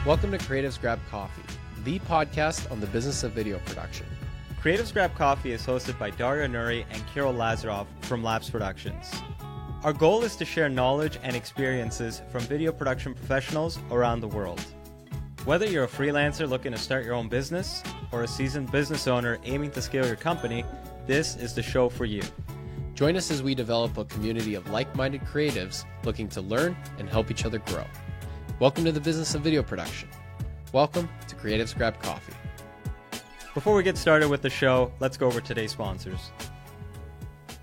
Welcome to Creatives Grab Coffee, the podcast on the business of video production. Creatives Grab Coffee is hosted by Dario Nuri and Kirill Lazarov from Labs Productions. Our goal is to share knowledge and experiences from video production professionals around the world. Whether you're a freelancer looking to start your own business or a seasoned business owner aiming to scale your company, this is the show for you. Join us as we develop a community of like-minded creatives looking to learn and help each other grow. Welcome to the business of video production. Welcome to Creatives Grab Coffee. Before we get started with the show, let's go over today's sponsors.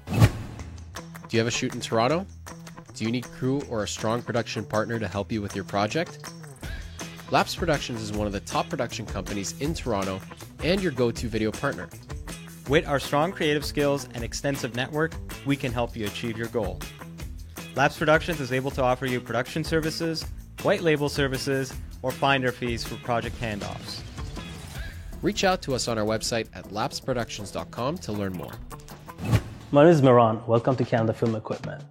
Do you have a shoot in Toronto? Do you need crew or a strong production partner to help you with your project? Labs Productions is one of the top production companies in Toronto and your go-to video partner. With our strong creative skills and extensive network, we can help you achieve your goal. Labs Productions is able to offer you production services, white label services, or finder fees for project handoffs. Reach out to us on our website at labsproductions.com to learn more. My name is Miran. Welcome to Canada Film Equipment.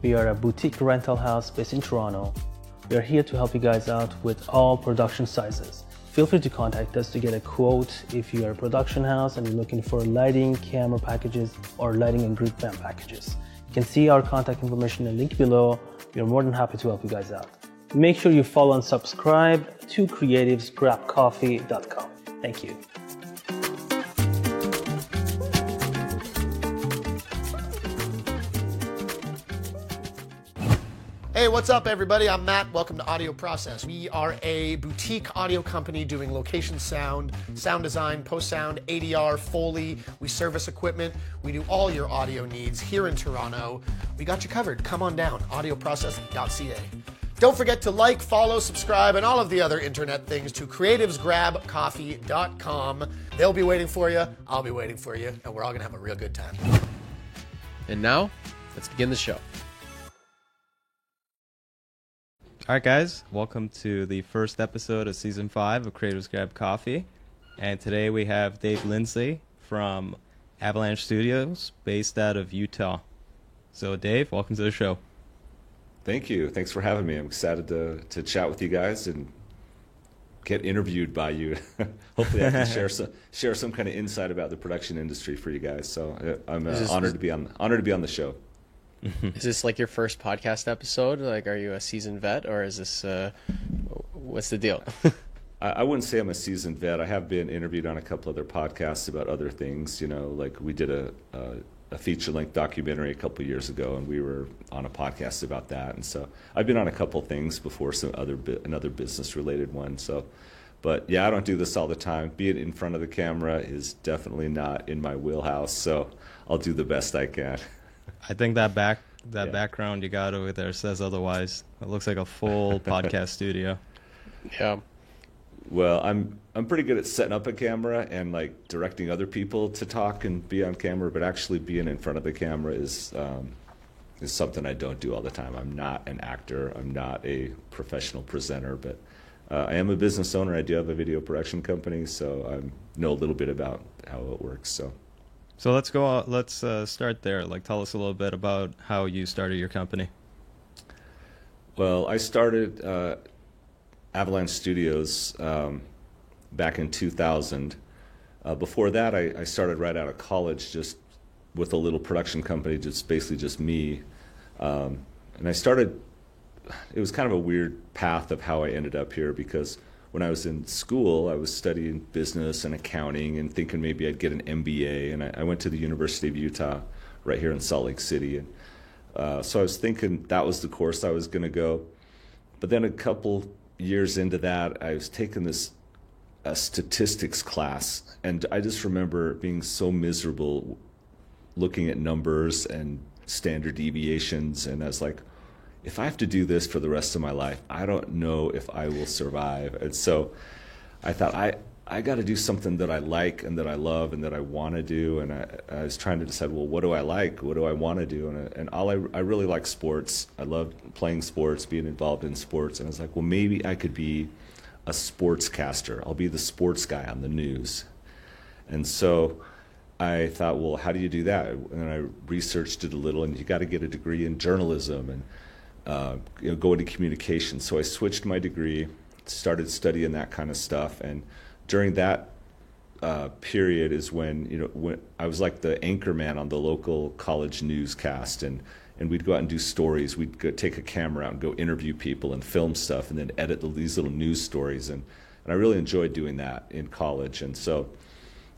We are a boutique rental house based in Toronto. We are here to help you guys out with all production sizes. Feel free to contact us to get a quote if you are a production house and you're looking for lighting, camera packages, or lighting and grid fan packages. You can see our contact information in the link below. We are more than happy to help you guys out. Make sure you follow and subscribe to creativesgrabcoffee.com. Thank you. Hey, what's up, everybody? I'm Matt. Welcome to Audio Process. We are a boutique audio company doing location sound, sound design, post-sound, ADR, Foley. We service equipment. We do all your audio needs here in Toronto. We got you covered. Come on down, audioprocess.ca. Don't forget to like, follow, subscribe, and all of the other internet things to creativesgrabcoffee.com. They'll be waiting for you. I'll be waiting for you, and we're all going to have a real good time. And now, let's begin the show. All right, guys, welcome to the first episode of Season 5 of Creatives Grab Coffee. And today we have Dave Lindsley from Avalanche Studios, based out of Utah. So, Dave, welcome to the show. Thank you. Thanks for having me. I'm excited to chat with you guys and get interviewed by you. Hopefully I can share some kind of insight about the production industry for you guys. So I'm honored to be on the show. Is this like your first podcast episode? Like, are you a seasoned vet, or is this, what's the deal? I wouldn't say I'm a seasoned vet. I have been interviewed on a couple other podcasts about other things. You know, like we did a feature-length documentary a couple years ago, and we were on a podcast about that. And so I've been on a couple things before, another business-related one. So, but yeah, I don't do this all the time. Being in front of the camera is definitely not in my wheelhouse. So I'll do the best I can. I think that background you got over there says otherwise. It looks like a full podcast studio. Yeah. Well, I'm pretty good at setting up a camera and like directing other people to talk and be on camera, but actually being in front of the camera is something I don't do all the time. I'm not an actor. I'm not a professional presenter, but I am a business owner. I do have a video production company, so I know a little bit about how it works. So let's go. Let's start there. Like, tell us a little bit about how you started your company. Well, I started Avalanche Studios back in 2000. Before that, I started right out of college, just with a little production company, basically just me. And I started. It was kind of a weird path of how I ended up here, because when I was in school, I was studying business and accounting and thinking maybe I'd get an MBA. And I went to the University of Utah right here in Salt Lake City. And so I was thinking that was the course I was going to go. But then a couple years into that, I was taking a statistics class. And I just remember being so miserable looking at numbers and standard deviations. And I was like, if I have to do this for the rest of my life, I don't know if I will survive. And so I thought, I got to do something that I like and that I love and that I want to do. And I was trying to decide, well, what do I like? What do I want to do? And I really like sports. I love playing sports, being involved in sports. And I was like, well, maybe I could be a sportscaster. I'll be the sports guy on the news. And so I thought, well, how do you do that? And I researched it a little, and you got to get a degree in journalism. And go into communication. So I switched my degree, started studying that kind of stuff, and during that period is when I was like the anchor man on the local college newscast, and we'd go out and do stories. We'd go take a camera out and go interview people and film stuff, and then edit these little news stories, and I really enjoyed doing that in college. And so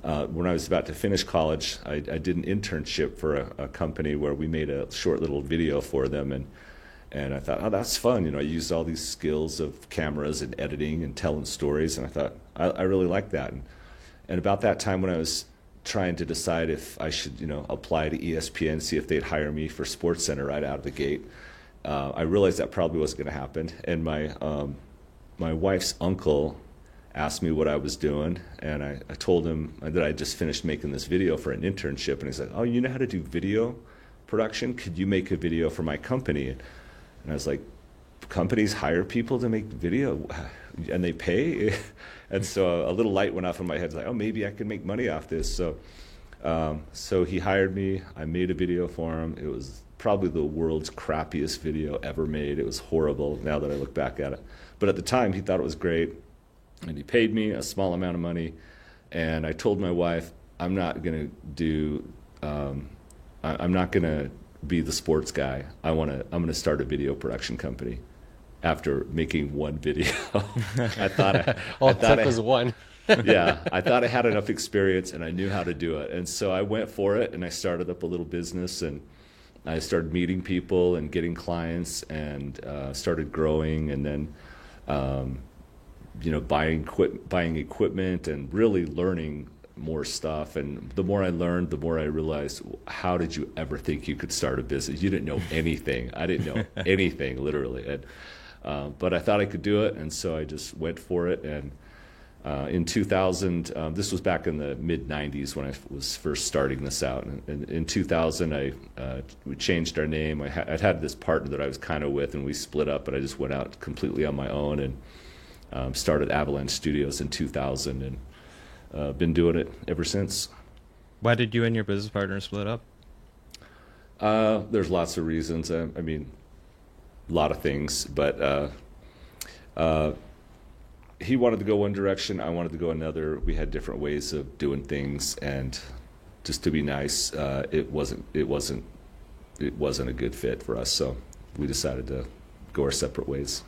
when I was about to finish college, I did an internship for a company where we made a short little video for them, and I thought, oh, that's fun. I used all these skills of cameras and editing and telling stories, and I thought, I really like that. And about that time when I was trying to decide if I should, apply to ESPN, see if they'd hire me for SportsCenter right out of the gate, I realized that probably wasn't going to happen. And my wife's uncle asked me what I was doing, and I told him that I just finished making this video for an internship, and he said, oh, you know how to do video production? Could you make a video for my company? And I was like, companies hire people to make video and they pay? And so a little light went off in my head, like, oh, maybe I could make money off this. So he hired me. I made a video for him. It was probably the world's crappiest video ever made. It was horrible now that I look back at it. But at the time, he thought it was great, and he paid me a small amount of money. And I told my wife, I'm not going to be the sports guy. I'm going to start a video production company. After making one video, I thought was one. Yeah, I thought I had enough experience and I knew how to do it, and so I went for it, and I started up a little business, and I started meeting people and getting clients, and started growing, and then buying equipment and really learning more stuff. And the more I learned, the more I realized, how did you ever think you could start a business? You didn't know anything. I didn't know anything, literally. But I thought I could do it, and so I just went for it. And in 2000, this was back in the mid-'90s when I was first starting this out. And in 2000, we changed our name. I'd had this partner that I was kind of with, and we split up, but I just went out completely on my own and started Avalanche Studios in 2000, and been doing it ever since. Why did you and your business partner split up? There's lots of reasons. I mean, a lot of things, but he wanted to go one direction, I wanted to go another. We had different ways of doing things, and just to be nice, it wasn't a good fit for us. So we decided to go our separate ways.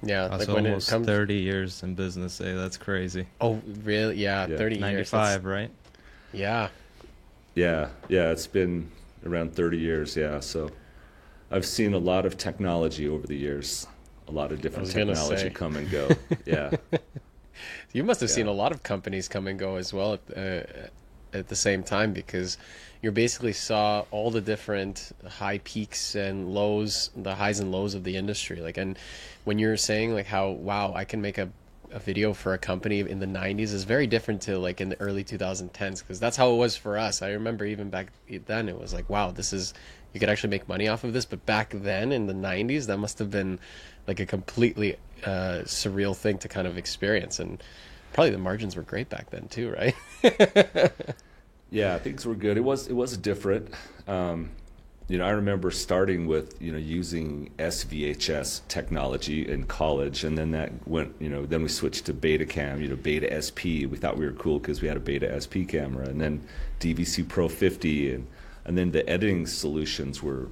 Yeah, That's like when almost it comes 30 years in business. That's crazy. Oh, really? Yeah, 30 years. 95, right? Yeah. Yeah, it's been around 30 years. Yeah, so I've seen a lot of technology over the years. A lot of different technology come and go. Yeah. You must have seen a lot of companies come and go as well at the same time, because you basically saw all the different high peaks and lows, the highs and lows of the industry. Like, and when you're saying like how, wow, I can make a video for a company in the 90s is very different to like in the early 2010s, because that's how it was for us. I remember even back then it was like, wow, you could actually make money off of this. But back then in the 90s, that must have been like a completely surreal thing to kind of experience. And probably the margins were great back then too, right? Yeah, things were good. It was different. I remember starting with, using SVHS technology in college, and then that went, then we switched to Betacam, Beta SP. We thought we were cool because we had a Beta SP camera, and then DVC Pro 50, and then the editing solutions were,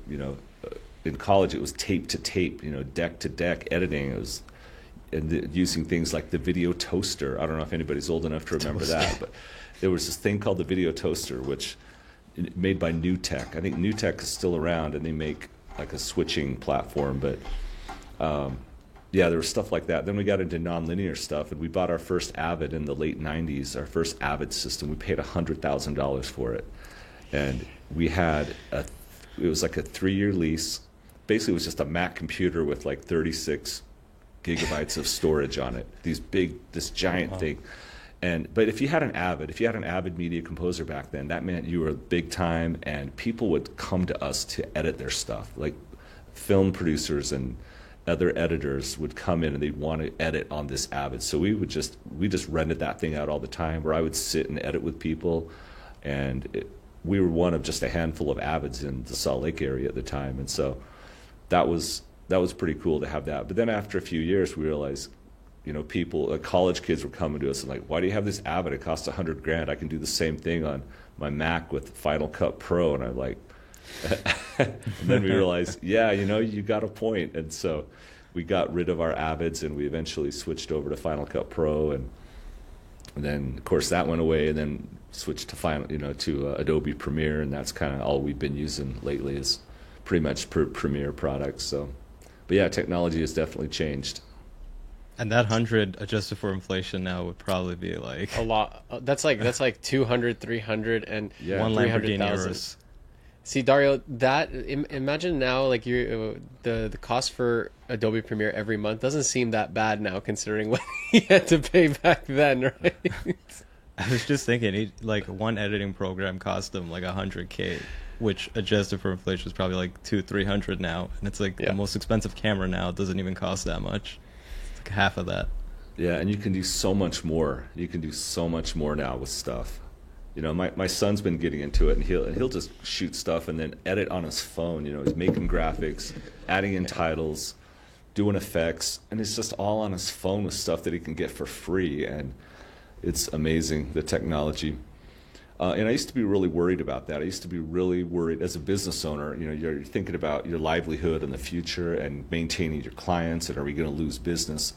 in college it was tape to tape, deck to deck editing. It was using things like the video toaster. I don't know if anybody's old enough to remember that, but there was this thing called the video toaster, which made by NewTek. I think NewTek is still around, and they make like a switching platform. But there was stuff like that. Then we got into nonlinear stuff, and we bought our first Avid in the late 90s, our first Avid system. We paid $100,000 for it. And we had it was like a 3-year lease. Basically, it was just a Mac computer with like 36 gigabytes of storage on it. This giant thing. But if you had an Avid Media Composer back then, that meant you were big time, and people would come to us to edit their stuff. Like film producers and other editors would come in, and they'd want to edit on this Avid. So we just rented that thing out all the time, where I would sit and edit with people, and we were one of just a handful of Avids in the Salt Lake area at the time. And so that was pretty cool to have that. But then after a few years, we realized, people, college kids were coming to us and like, why do you have this Avid? It costs $100,000. I can do the same thing on my Mac with Final Cut Pro. And I'm like, and then we realized, yeah, you got a point. And so we got rid of our Avids and we eventually switched over to Final Cut Pro. And then, of course, that went away, and then switched to to Adobe Premiere, and that's kind of all we've been using lately is pretty much Premiere products. So, but yeah, technology has definitely changed. And that 100 adjusted for inflation now would probably be like a lot. That's like 200, 300, and Yeah. one Lamborghini 300,000. Urus. See, Dario, that imagine now, like the cost for Adobe Premiere every month doesn't seem that bad now, considering what he had to pay back then, right? I was just thinking, like one editing program cost him like $100K, which adjusted for inflation is probably like 200-300 now, and it's like Yeah. the most expensive camera now doesn't even cost that much. It's like half of that. Yeah, and you can do so much more. You can do so much more now with stuff. My son's been getting into it, and he'll just shoot stuff and then edit on his phone. He's making graphics, adding in titles, doing effects, and it's just all on his phone with stuff that he can get for free. And it's amazing, the technology. And I used to be really worried about that. I used to be really worried as a business owner. You're thinking about your livelihood and the future and maintaining your clients, and are we going to lose business?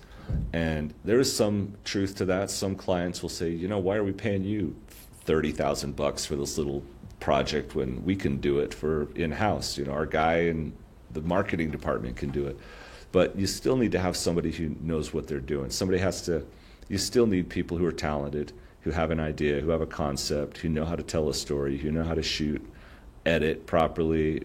And there is some truth to that. Some clients will say, why are we paying you $30,000 for this little project when we can do it for in-house? Our guy in the marketing department can do it. But you still need to have somebody who knows what they're doing. You still need people who are talented, who have an idea, who have a concept, who know how to tell a story, who know how to shoot, edit properly,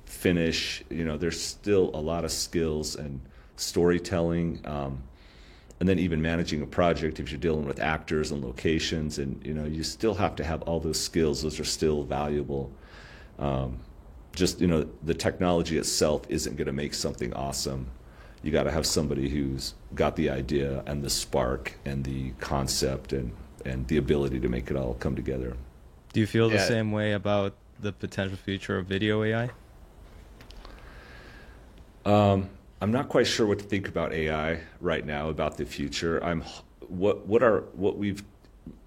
finish. There's still a lot of skills and storytelling, and then even managing a project if you're dealing with actors and locations, and you still have to have all those skills. Those are still valuable. The technology itself isn't going to make something awesome. You got to have somebody who's got the idea and the spark and the concept and the ability to make it all come together. Do you feel the Yeah. same way about the potential future of video AI? I'm not quite sure what to think about AI right now, about the future.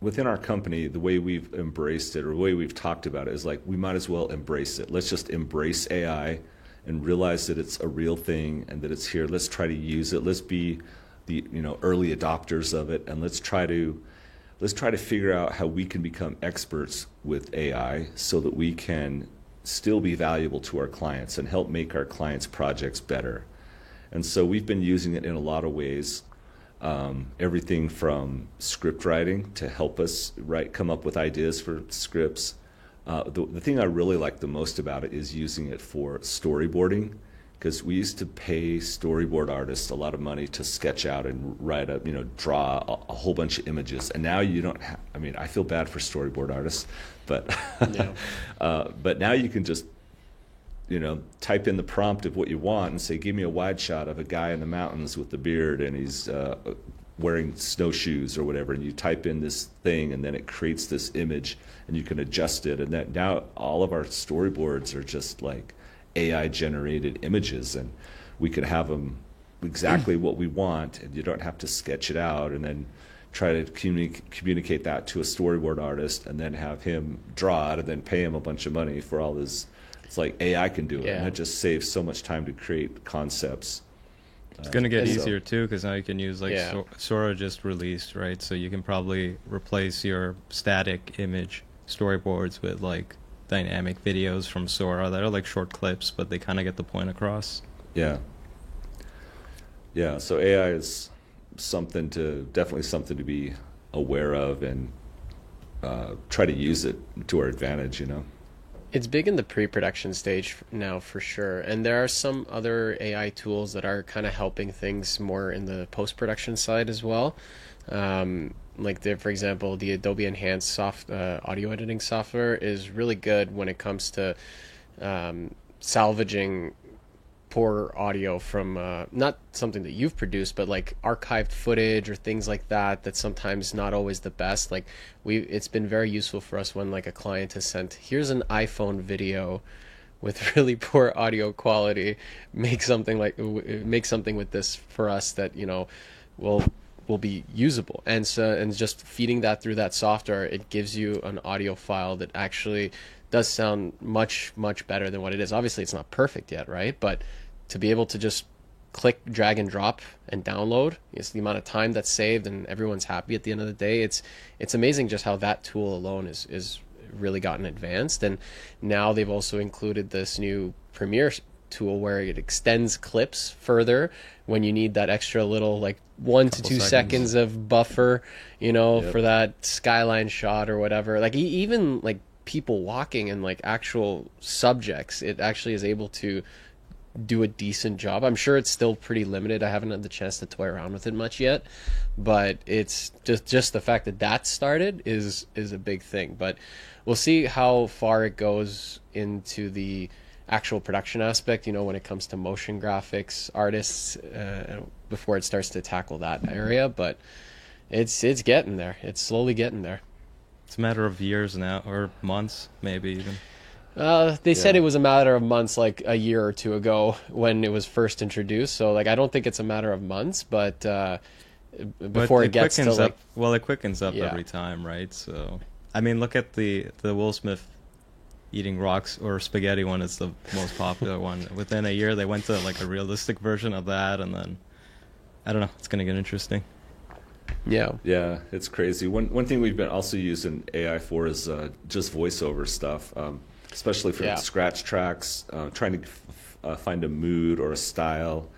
Within our company, the way we've embraced it, or the way we've talked about it, is like, we might as well embrace it. Let's just embrace AI and realize that it's a real thing and that it's here. Let's try to use it. Let's be the early adopters of it, and let's try to figure out how we can become experts with AI so that we can still be valuable to our clients and help make our clients' projects better. And so we've been using it in a lot of ways, everything from script writing to help us come up with ideas for scripts. The thing I really like the most about it is using it for storyboarding, because we used to pay storyboard artists a lot of money to sketch out and draw a whole bunch of images. And now you don't have, I feel bad for storyboard artists, but Yeah. but now you can just type in the prompt of what you want and say, give me a wide shot of a guy in the mountains with the beard and he's wearing snowshoes or whatever, and you type in this thing and then it creates this image and you can adjust it. And that now all of our storyboards are just like AI generated images, and we can have them exactly what we want, and you don't have to sketch it out and then try to communicate that to a storyboard artist and then have him draw it and then pay him a bunch of money for all this. It's like AI can do it, Yeah. and it just saves so much time to create concepts. It's going to get and so- easier too, because now you can use like Yeah. Sora just released, right? So you can probably replace your static image storyboards with like dynamic videos from Sora that are like short clips, but they kind of get the point across. Yeah. So AI is definitely something to be aware of and try to use it to our advantage, It's big in the pre-production stage now, for sure. And there are some other AI tools that are kind of helping things more in the post-production side as well. For example, the Adobe Enhanced audio editing software is really good when it comes to salvaging poor audio from not something that you've produced, but like archived footage or things like that. That's sometimes not always the best. Like it's been very useful for us when like a client has sent, here's an iPhone video with really poor audio quality make something with this for us that, you know, will be usable. And so, and just feeding that through that software, it gives you an audio file that actually does sound much better than what it is. Obviously it's not perfect yet, right? But to be able to just click, drag and drop and download, it's the amount of time that's saved and everyone's happy at the end of the day. It's amazing just how that tool alone is really gotten advanced. And now they've also included this new Premiere tool where it extends clips further when you need that extra little like 1 to 2 seconds of buffer, you know, for that skyline shot or whatever. Like even like people walking and like actual subjects, it actually is able to do a decent job. I'm sure it's still pretty limited. I haven't had the chance to toy around with it much yet, but it's just the fact that that started is a big thing. But we'll see how far it goes into the actual production aspect, you know, when it comes to motion graphics artists, before it starts to tackle that area. But it's getting there. It's slowly getting there. It's a matter of years now, or months, maybe even. They said it was a matter of months, like a year or two ago when it was first introduced. So like I don't think it's a matter of months, but before it gets to like, well, it quickens up every time, right? So I mean, look at the Will Smith eating rocks or spaghetti one is the most popular one. Within a year, they went to like a realistic version of that, and then I don't know. It's gonna get interesting. Yeah, it's crazy. One thing we've been also using AI for is just voiceover stuff. Especially for scratch tracks, trying to find a mood or a style.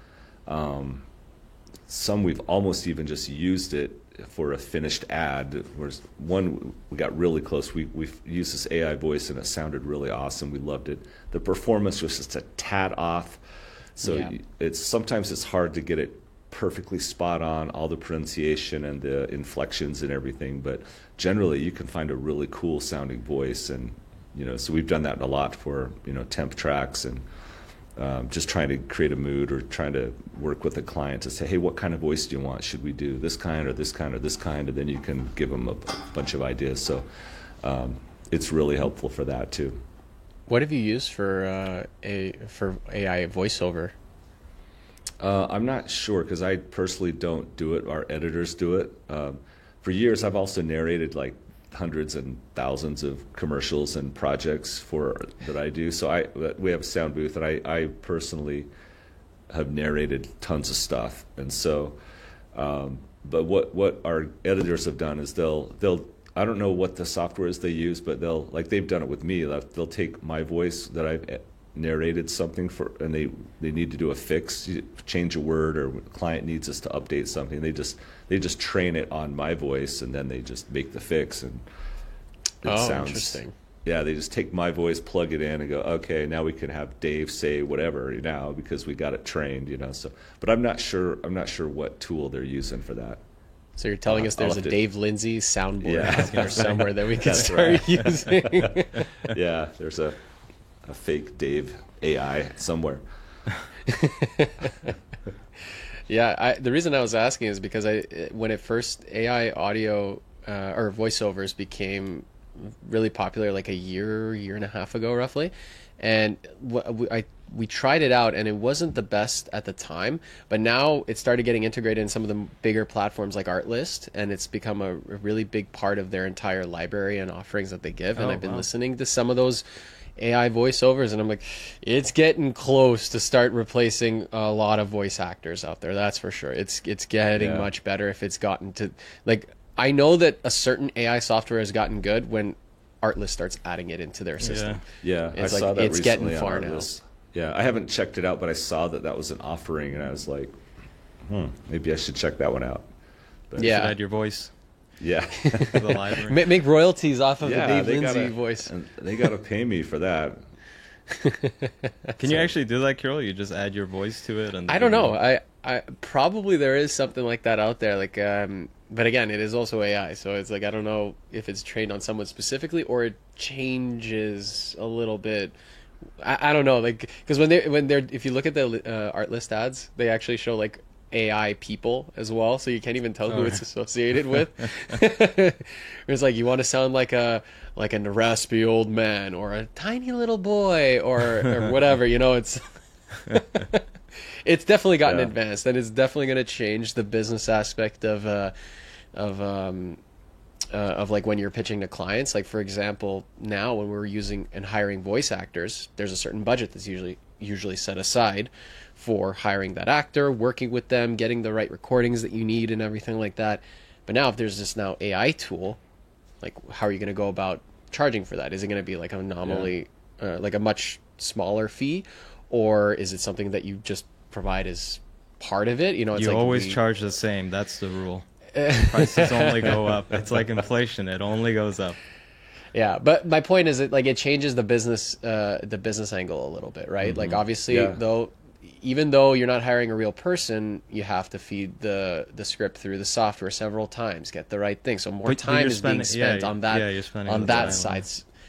Some we've almost even just used it for a finished ad. Whereas one, we got really close. We used this AI voice and it sounded really awesome. We loved it. The performance was just a tad off. So sometimes it's hard to get it perfectly spot on, all the pronunciation and the inflections and everything. But generally, you can find a really cool sounding voice. And you know, so we've done that a lot for, you know, temp tracks and just trying to create a mood or trying to work with a client to say, hey, what kind of voice do you want? Should we do this kind or this kind or this kind? And then you can give them a bunch of ideas. So it's really helpful for that too. What have you used for AI voiceover? I'm not sure because I personally don't do it. Our editors do it. For years, I've also narrated like hundreds and thousands of commercials and projects that I do. So we have a sound booth, and I personally have narrated tons of stuff. And so, but what our editors have done is they'll I don't know what the software is they use, but they've done it with me. They'll take my voice that I've narrated something for, and they need to do a fix, change a word, or the client needs us to update something. They just train it on my voice, and then they just make the fix, and it sounds interesting. Yeah, they just take my voice, plug it in, and go, okay, now we can have Dave say whatever now because we got it trained, you know. So, but I'm not sure what tool they're using for that. So you're telling us there's a Dave Lindsay soundboard out there somewhere that we can start using. Yeah, there's a fake Dave AI somewhere. Yeah, the reason I was asking is because when it first AI audio or voiceovers became really popular, like a year and a half ago, roughly, and we tried it out, and it wasn't the best at the time, but now it started getting integrated in some of the bigger platforms like Artlist, and it's become a really big part of their entire library and offerings that they give. And I've been listening to some of those AI voiceovers, and I'm like, it's getting close to start replacing a lot of voice actors out there. That's for sure. It's getting much better if it's gotten to, like, I know that a certain AI software has gotten good when Artlist starts adding it into their system. Yeah, it's I saw that it's recently getting far on Artlist. Yeah, I haven't checked it out, but I saw that was an offering, and I was like, maybe I should check that one out. But You should add your voice. Yeah. To the library. Make royalties off of the Dave Lindsay gotta, voice. And they got to pay me for that. Can you actually do that, Kirill? You just add your voice to it? And I don't know. I probably there is something like that out there. Like, but again, it is also AI, so it's like I don't know if it's trained on someone specifically or it changes a little bit. I don't know, like, because when they're if you look at the Artlist ads, they actually show like AI people as well, so you can't even tell who it's associated with. It's like you want to sound like a raspy old man or a tiny little boy or whatever. It's it's definitely gotten advanced, and it's definitely going to change the business aspect of like when you're pitching to clients. Like, for example, now when we're using and hiring voice actors, there's a certain budget that's usually set aside for hiring that actor, working with them, getting the right recordings that you need and everything like that. But now if there's this now AI tool, like, how are you going to go about charging for that? Is it going to be like a nominally like a much smaller fee, or is it something that you just provide as part of it? It's you like always charge the same. That's the rule. Prices only go up. It's like inflation. It only goes up. Yeah, but my point is that, like, it changes the business angle a little bit, right? Mm-hmm. Like, obviously, even though you're not hiring a real person, you have to feed the script through the software several times, get the right thing. So more time is being spent on that side.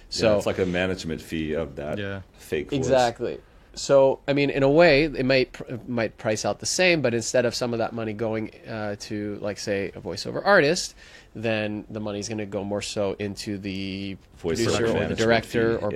So it's like a management fee of that fake voice. Exactly. So, I mean, in a way, it might price out the same, but instead of some of that money going to, like, say, a voiceover artist, then the money's going to go more so into the producer or the director or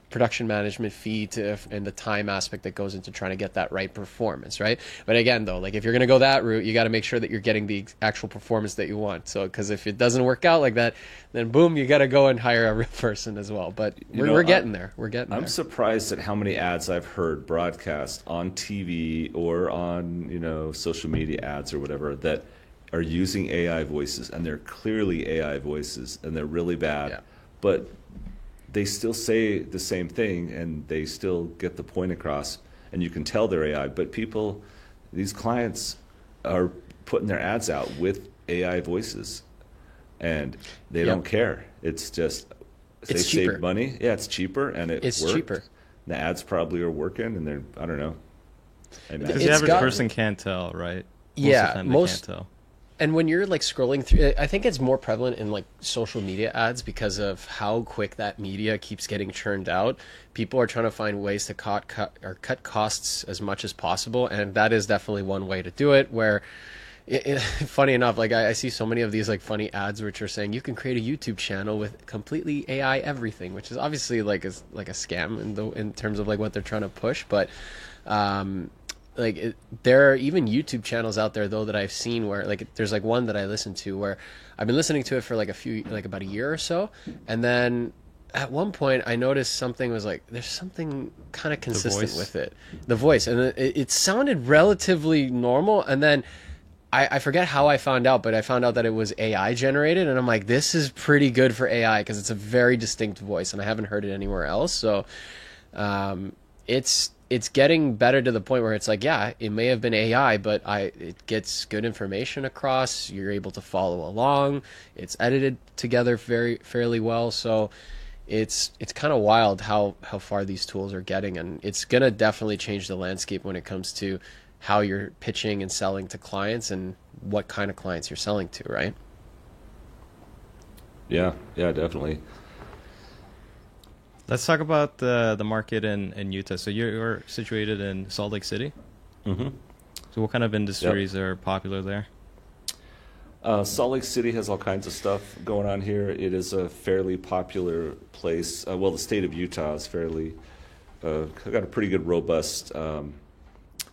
production management fee and the time aspect that goes into trying to get that right performance, right? But again, though, like, if you're going to go that route, you got to make sure that you're getting the actual performance that you want. So, because if it doesn't work out like that, then boom, you got to go and hire a real person as well. But we're getting there. We're getting there. I'm surprised at how many ads I've heard broadcast on TV or on social media ads or whatever that are using AI voices, and they're clearly AI voices, and they're really bad, but they still say the same thing, and they still get the point across, and you can tell they're AI. But these clients are putting their ads out with AI voices, and they don't care. It's just they save money. Yeah, it's cheaper, and it's cheaper. The ads probably are working, and I don't know. Because the average person can't tell, right? Most can't tell. And when you're, like, scrolling through, I think it's more prevalent in, like, social media ads because of how quick that media keeps getting churned out. People are trying to find ways to cut costs as much as possible, and that is definitely one way to do it. Where, funny enough, like, I see so many of these, like, funny ads which are saying you can create a YouTube channel with completely AI everything, which is obviously like a scam in terms of, like, what they're trying to push, but. There are even YouTube channels out there, though, that I've seen where, like, there's, like, one that I listen to where I've been listening to it for, like, about a year or so, and then at one point I noticed something was like, there's something kind of consistent with it, the voice, and it sounded relatively normal, and then I forget how I found out, but I found out that it was AI generated, and I'm like, this is pretty good for AI because it's a very distinct voice, and I haven't heard it anywhere else, so it's getting better to the point where it's like, yeah, it may have been AI, but it gets good information across. You're able to follow along. It's edited together fairly well. So it's kind of wild how far these tools are getting, and it's gonna definitely change the landscape when it comes to how you're pitching and selling to clients and what kind of clients you're selling to, right? Yeah, definitely. Let's talk about the market in Utah. So you're situated in Salt Lake City? Mm-hmm. So what kind of industries are popular there? Salt Lake City has all kinds of stuff going on here. It is a fairly popular place. The state of Utah is got a pretty good, robust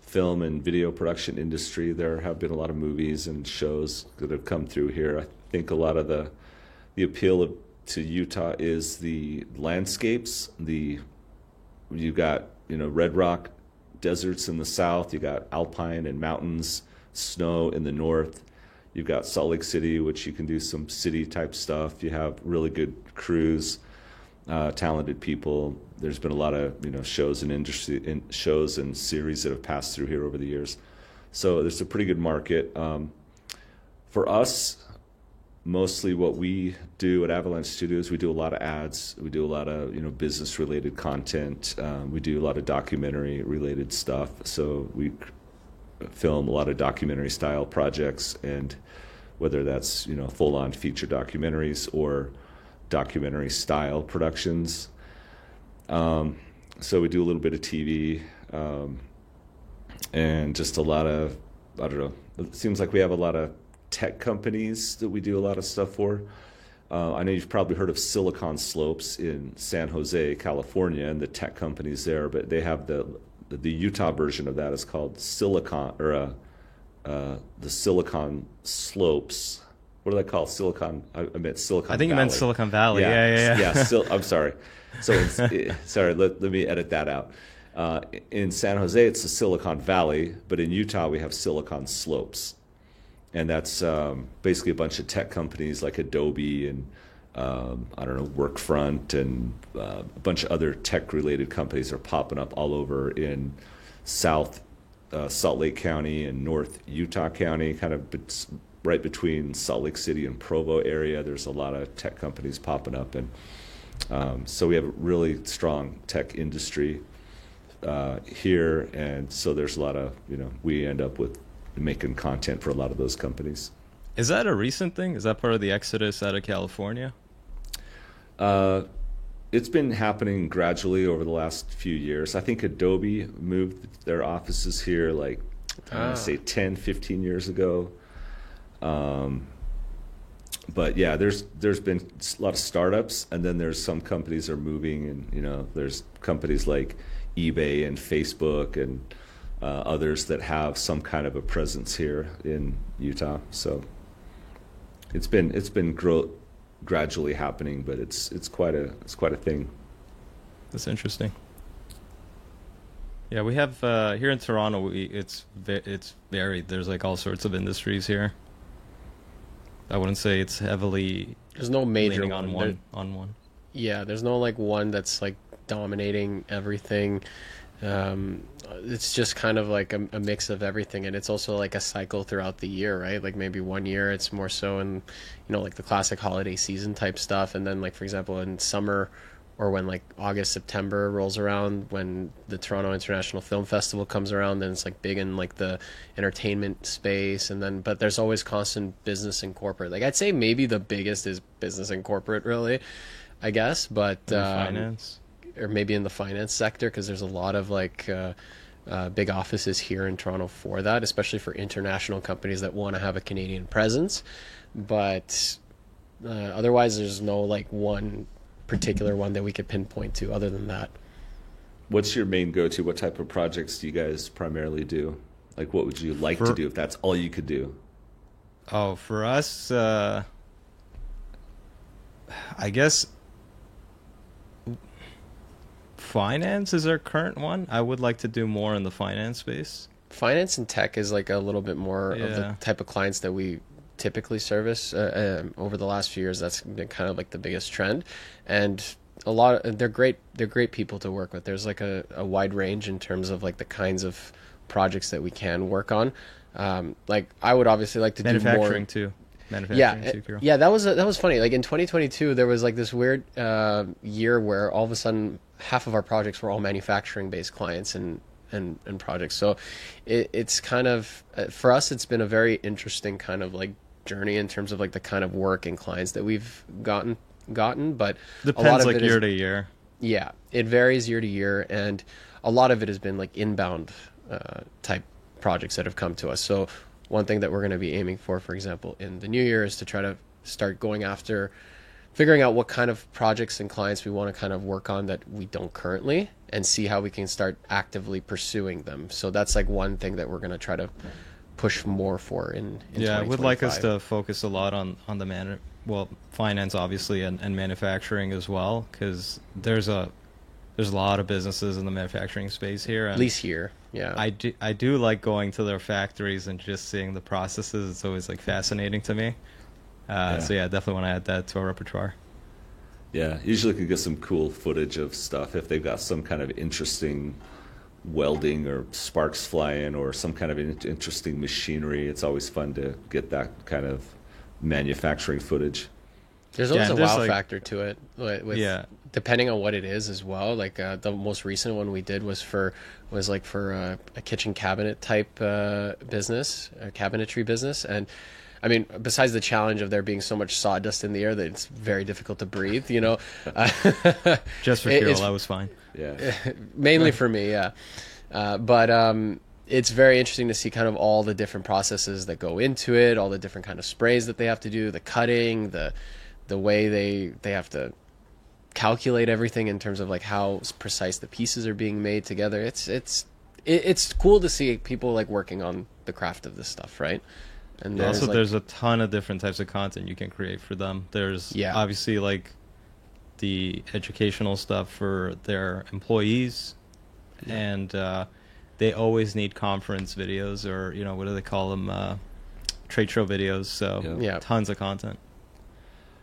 film and video production industry. There have been a lot of movies and shows that have come through here. I think a lot of the appeal to Utah is the landscapes. You got red rock deserts in the south. You got alpine and mountains, snow in the north. You've got Salt Lake City, which you can do some city type stuff. You have really good crews, talented people. There's been a lot of shows and series that have passed through here over the years. So there's a pretty good market. For us, mostly what we do at Avalanche Studios, we do a lot of ads. We do a lot of business-related content. We do a lot of documentary-related stuff. So we film a lot of documentary-style projects, and whether that's full-on feature documentaries or documentary-style productions. So we do a little bit of TV, and just a lot of I don't know. It seems like we have a lot of tech companies that we do a lot of stuff for. I know you've probably heard of Silicon Slopes in San Jose, California, and the tech companies there, but they have the Utah version of that is called Silicon, or the Silicon Slopes. What do they call Silicon? I meant Silicon Valley. I think you meant Silicon Valley. Yeah. I'm sorry. So sorry, let me edit that out. In San Jose, it's the Silicon Valley, but in Utah, we have Silicon Slopes. And that's basically a bunch of tech companies like Adobe and, I don't know, Workfront and a bunch of other tech-related companies are popping up all over in South Salt Lake County and North Utah County, kind of right between Salt Lake City and Provo area. There's a lot of tech companies popping up. And so we have a really strong tech industry here. And so there's a lot of, we end up with making content for a lot of those companies. Is that a recent thing? Is that part of the exodus out of California? It's been happening gradually over the last few years. I think Adobe moved their offices here like, I want to say 10, 15 years ago. But yeah, there's been a lot of startups, and then there's some companies are moving, and there's companies like eBay and Facebook and others that have some kind of a presence here in Utah. So it's been gradually happening, but it's quite a thing. That's interesting. Yeah, we have here in Toronto. It's varied. There's like all sorts of industries here. I wouldn't say it's heavily. There's no major one. On one. Yeah, there's no like one that's like dominating everything. It's just kind of like a mix of everything, and it's also like a cycle throughout the year, right? Like maybe one year it's more so in, like the classic holiday season type stuff, and then like for example in summer or when like August, September rolls around, when the Toronto International Film Festival comes around, then it's like big in like the entertainment space, and then but there's always constant business and corporate. Like I'd say maybe the biggest is business and corporate, really, I guess, but finance. Or maybe in the finance sector, because there's a lot of like big offices here in Toronto for that, especially for international companies that want to have a Canadian presence. But otherwise, there's no like one particular one that we could pinpoint to other than that. What's your main go-to? What type of projects do you guys primarily do? Like what would you like to do if that's all you could do? Oh, for us, I guess finance is our current one. I would like to do more in the finance space. Finance and tech is like a little bit more of the type of clients that we typically service. Over the last few years, that's been kind of like the biggest trend, and they're great people to work with. There's like a wide range in terms of like the kinds of projects that we can work on. Like I would obviously like to do more manufacturing too. Yeah, that was funny. Like in 2022, there was like this weird year where all of a sudden half of our projects were all manufacturing based clients and projects. So it's kind of for us, it's been a very interesting kind of like journey in terms of like the kind of work and clients that we've gotten. But depends a lot of like it year to year. Yeah, it varies year to year, and a lot of it has been like inbound type projects that have come to us. So one thing that we're going to be aiming for example, in the new year is to try to start going after figuring out what kind of projects and clients we want to kind of work on that we don't currently, and see how we can start actively pursuing them. So that's like one thing that we're going to try to push more for in I would like us to focus a lot on the finance obviously and manufacturing as well, because there's a lot of businesses in the manufacturing space here. At least here, yeah. I do like going to their factories and just seeing the processes. It's always like fascinating to me. So yeah, definitely want to add that to our repertoire. Yeah, usually could get some cool footage of stuff if they've got some kind of interesting welding or sparks flying or some kind of interesting machinery. It's always fun to get that kind of manufacturing footage. There's always a wow factor to it, with depending on what it is as well. Like the most recent one we did was for a kitchen cabinet type business, a cabinetry business, and I mean, besides the challenge of there being so much sawdust in the air that it's very difficult to breathe, Just for Kirill, that was fine. Yeah. Mainly for me, yeah. But it's very interesting to see kind of all the different processes that go into it, all the different kind of sprays that they have to do, the cutting, the way they have to calculate everything in terms of like how precise the pieces are being made together. It's cool to see people like working on the craft of this stuff, right? And also, there's a ton of different types of content you can create for them. There's obviously like the educational stuff for their employees, and they always need conference videos, or what do they call them, trade show videos. So tons of content.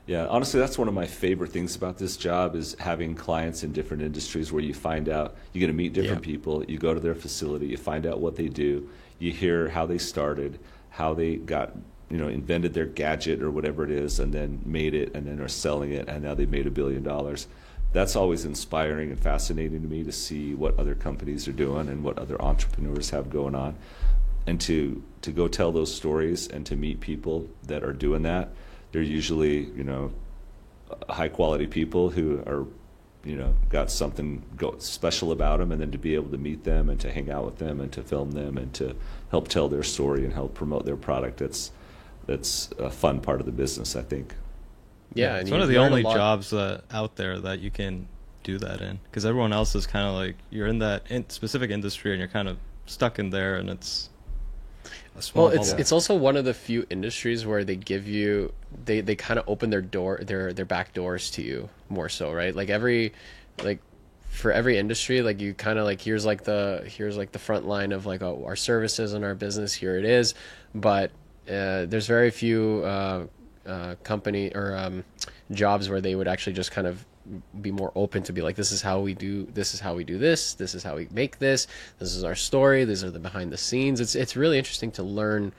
Yeah, honestly, that's one of my favorite things about this job is having clients in different industries where you find out, you get to meet different people, you go to their facility, you find out what they do, you hear how they started, how they got, invented their gadget or whatever it is, and then made it, and then are selling it, and now they've made $1 billion. That's always inspiring and fascinating to me to see what other companies are doing and what other entrepreneurs have going on. And to go tell those stories and to meet people that are doing that. They're usually, high quality people who are, got something special about them, and then to be able to meet them and to hang out with them and to film them and to help tell their story and help promote their product. That's a fun part of the business, I think. Yeah, it's one of the only jobs out there that you can do that in, because everyone else is kind of like, you're in that specific industry and you're kind of stuck in there, and it's a small bubble. It's also one of the few industries where they give you they kind of open their back doors to you more so, right? For every industry, like you kind of like here's like the front line of like our services and our business, here it is, but there's very few company or jobs where they would actually just kind of be more open to be like, this is how we do this, is how we do this is how we make this is our story, these are the behind the scenes. It's really interesting to learn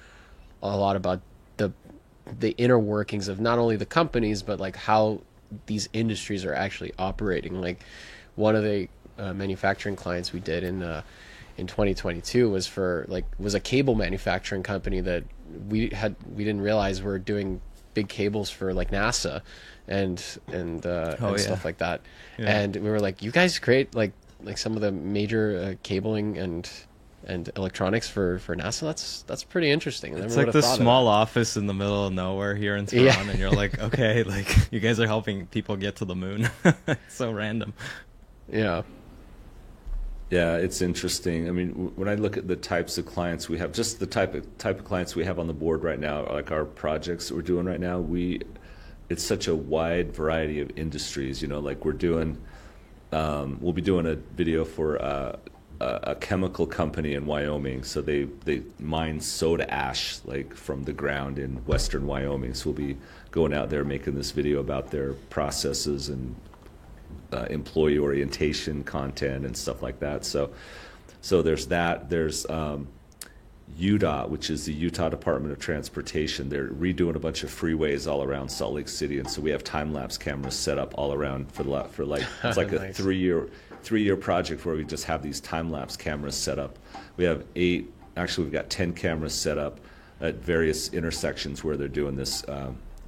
a lot about the inner workings of not only the companies, but like how these industries are actually operating. Like one of the manufacturing clients we did in 2022 was a cable manufacturing company that we didn't realize were doing big cables for like NASA and stuff like that. Yeah. And we were like, you guys create like some of the major cabling and electronics for NASA. That's pretty interesting. It's like the small office in the middle of nowhere here in Toronto, and you're like, okay, like you guys are helping people get to the moon. It's so random. Yeah. Yeah, it's interesting. I mean, when I look at the types of clients we have, just the type of clients we have on the board right now, like our projects that we're doing right now, it's such a wide variety of industries. Like we're doing, we'll be doing a video for a chemical company in Wyoming. So they mine soda ash like from the ground in western Wyoming. So we'll be going out there making this video about their processes and employee orientation content and stuff like that. So there's that. There's UDOT, which is the Utah Department of Transportation. They're redoing a bunch of freeways all around Salt Lake City, and so we have time-lapse cameras set up all around for like it's like nice. A three-year project where we just have these time-lapse cameras set up. We have we've got 10 cameras set up at various intersections where they're doing this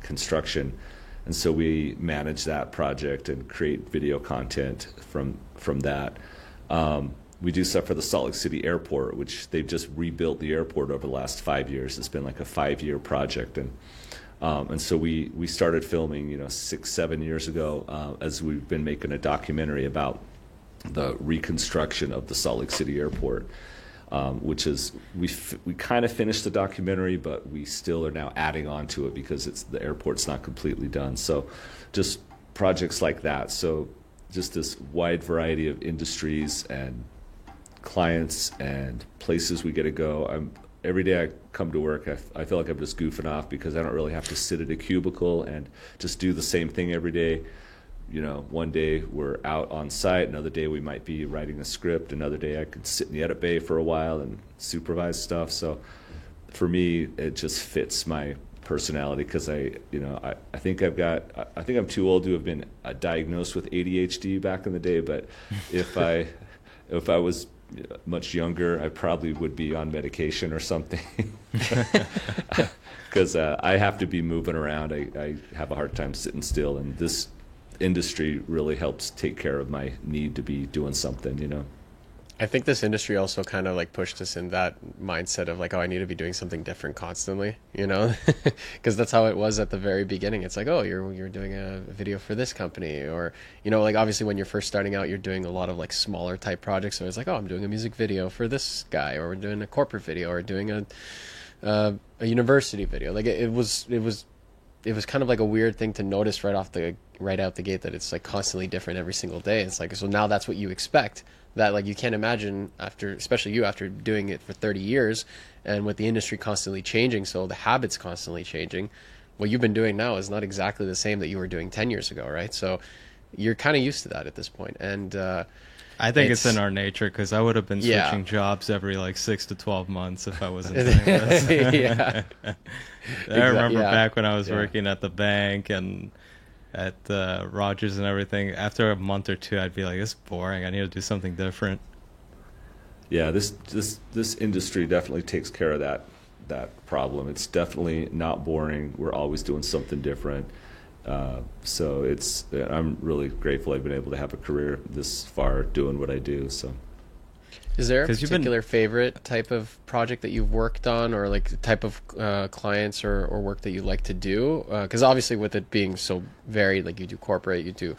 construction. And so we manage that project and create video content from that. We do stuff for the Salt Lake City Airport, which they've just rebuilt the airport over the last 5 years. It's been like a 5-year project, and so we started filming 6-7 years ago as we've been making a documentary about the reconstruction of the Salt Lake City Airport. Which is we kind of finished the documentary, but we still are now adding on to it because the airport's not completely done. So just projects like that. So just this wide variety of industries and clients and places we get to go. Every day I come to work, I feel like I'm just goofing off because I don't really have to sit at a cubicle and just do the same thing every day. One day we're out on site, another day we might be writing a script, another day I could sit in the edit bay for a while and supervise stuff. So for me, it just fits my personality because I think I'm too old to have been diagnosed with ADHD back in the day, but if I was much younger, I probably would be on medication or something because I have to be moving around. I have a hard time sitting still, and this industry really helps take care of my need to be doing something. I think this industry also kind of like pushed us in that mindset of like, oh, I need to be doing something different constantly, you know, because that's how it was at the very beginning. It's like, oh, you're doing a video for this company, or, you know, like obviously when you're first starting out, you're doing a lot of like smaller type projects. So it's like, oh, I'm doing a music video for this guy, or we're doing a corporate video, or doing a university video. Like it was kind of like a weird thing to notice right out the gate, that it's like constantly different every single day. It's like, so now that's what you expect. That like you can't imagine especially you after doing it for 30 years and with the industry constantly changing, so the habits constantly changing, what you've been doing now is not exactly the same that you were doing 10 years ago, right? So you're kind of used to that at this point. And I think it's in our nature, because I would have been switching jobs every like 6 to 12 months if I wasn't doing this. Yeah. I remember back when I was working at the bank and at Rogers and everything, after a month or two, I'd be like, "This is boring. I need to do something different." Yeah, this industry definitely takes care of that problem. It's definitely not boring. We're always doing something different. So I'm really grateful I've been able to have a career this far doing what I do. So. Is there a particular favorite type of project that you've worked on, or like the type of clients or work that you like to do? Because obviously with it being so varied, like you do corporate, you do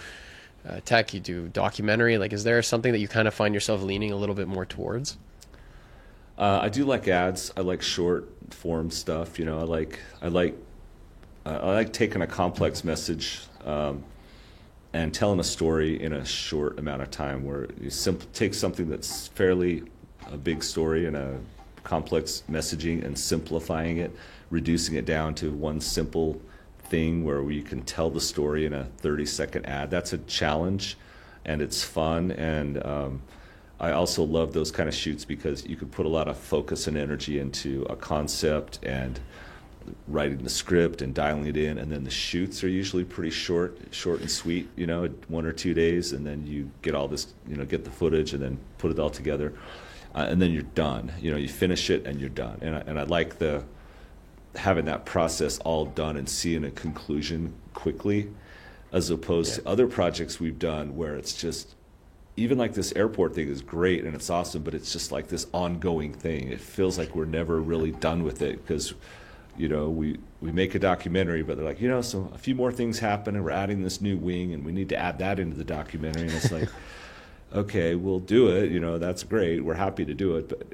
tech, you do documentary, like is there something that you kind of find yourself leaning a little bit more towards? I do like ads. I like short form stuff. You know, I like taking a complex message and telling a story in a short amount of time, where you take something that's fairly a big story and a complex messaging and simplifying it, reducing it down to one simple thing where we can tell the story in a 30-second ad. That's a challenge, and it's fun. And I also love those kind of shoots because you can put a lot of focus and energy into a concept and writing the script and dialing it in, and then the shoots are usually pretty short and sweet, you know, 1 or 2 days, and then you get all this, you know, get the footage and then put it all together, and then you're done. You know, you finish it and you're done. And I like having that process all done and seeing a conclusion quickly, as opposed to other projects we've done where it's just, even like this airport thing is great and it's awesome, but it's just like this ongoing thing. It feels like we're never really done with it, because you know, we make a documentary, but they're like, you know, so a few more things happen and we're adding this new wing and we need to add that into the documentary. And it's like, okay, we'll do it. You know, that's great. We're happy to do it. But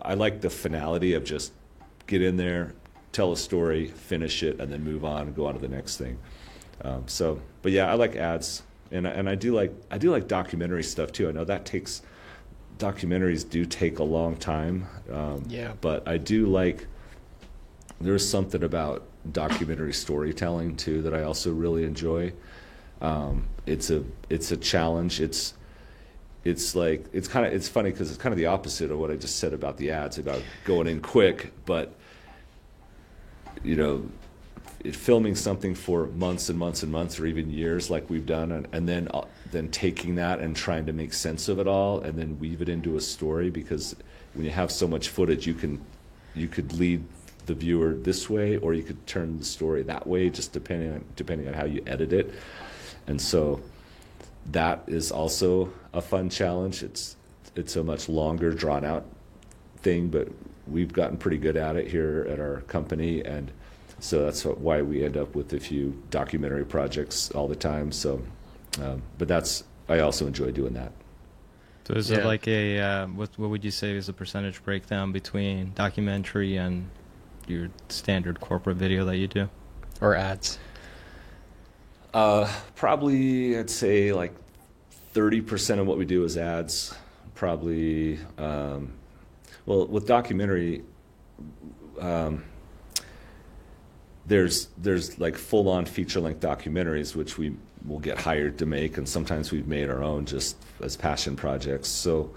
I like the finality of just get in there, tell a story, finish it, and then move on and go on to the next thing. But yeah, I like ads, and I do like documentary stuff too. I know documentaries do take a long time. But I do like. There's something about documentary storytelling too that I also really enjoy. It's a challenge. It's funny because it's kind of the opposite of what I just said about the ads, about going in quick, but you know, filming something for months and months and months, or even years, like we've done, and then taking that and trying to make sense of it all, and then weave it into a story. Because when you have so much footage, you could lead the viewer this way, or you could turn the story that way, just depending on how you edit it. And so that is also a fun challenge. It's a much longer, drawn out thing, but we've gotten pretty good at it here at our company, and so that's why we end up with a few documentary projects all the time. So, but I also enjoy doing that. So is it like what would you say is the percentage breakdown between documentary and your standard corporate video that you do? Or ads? Probably, I'd say like 30% of what we do is ads. Probably, well, with documentary, there's like full-on feature-length documentaries, which we will get hired to make, and sometimes we've made our own just as passion projects. So,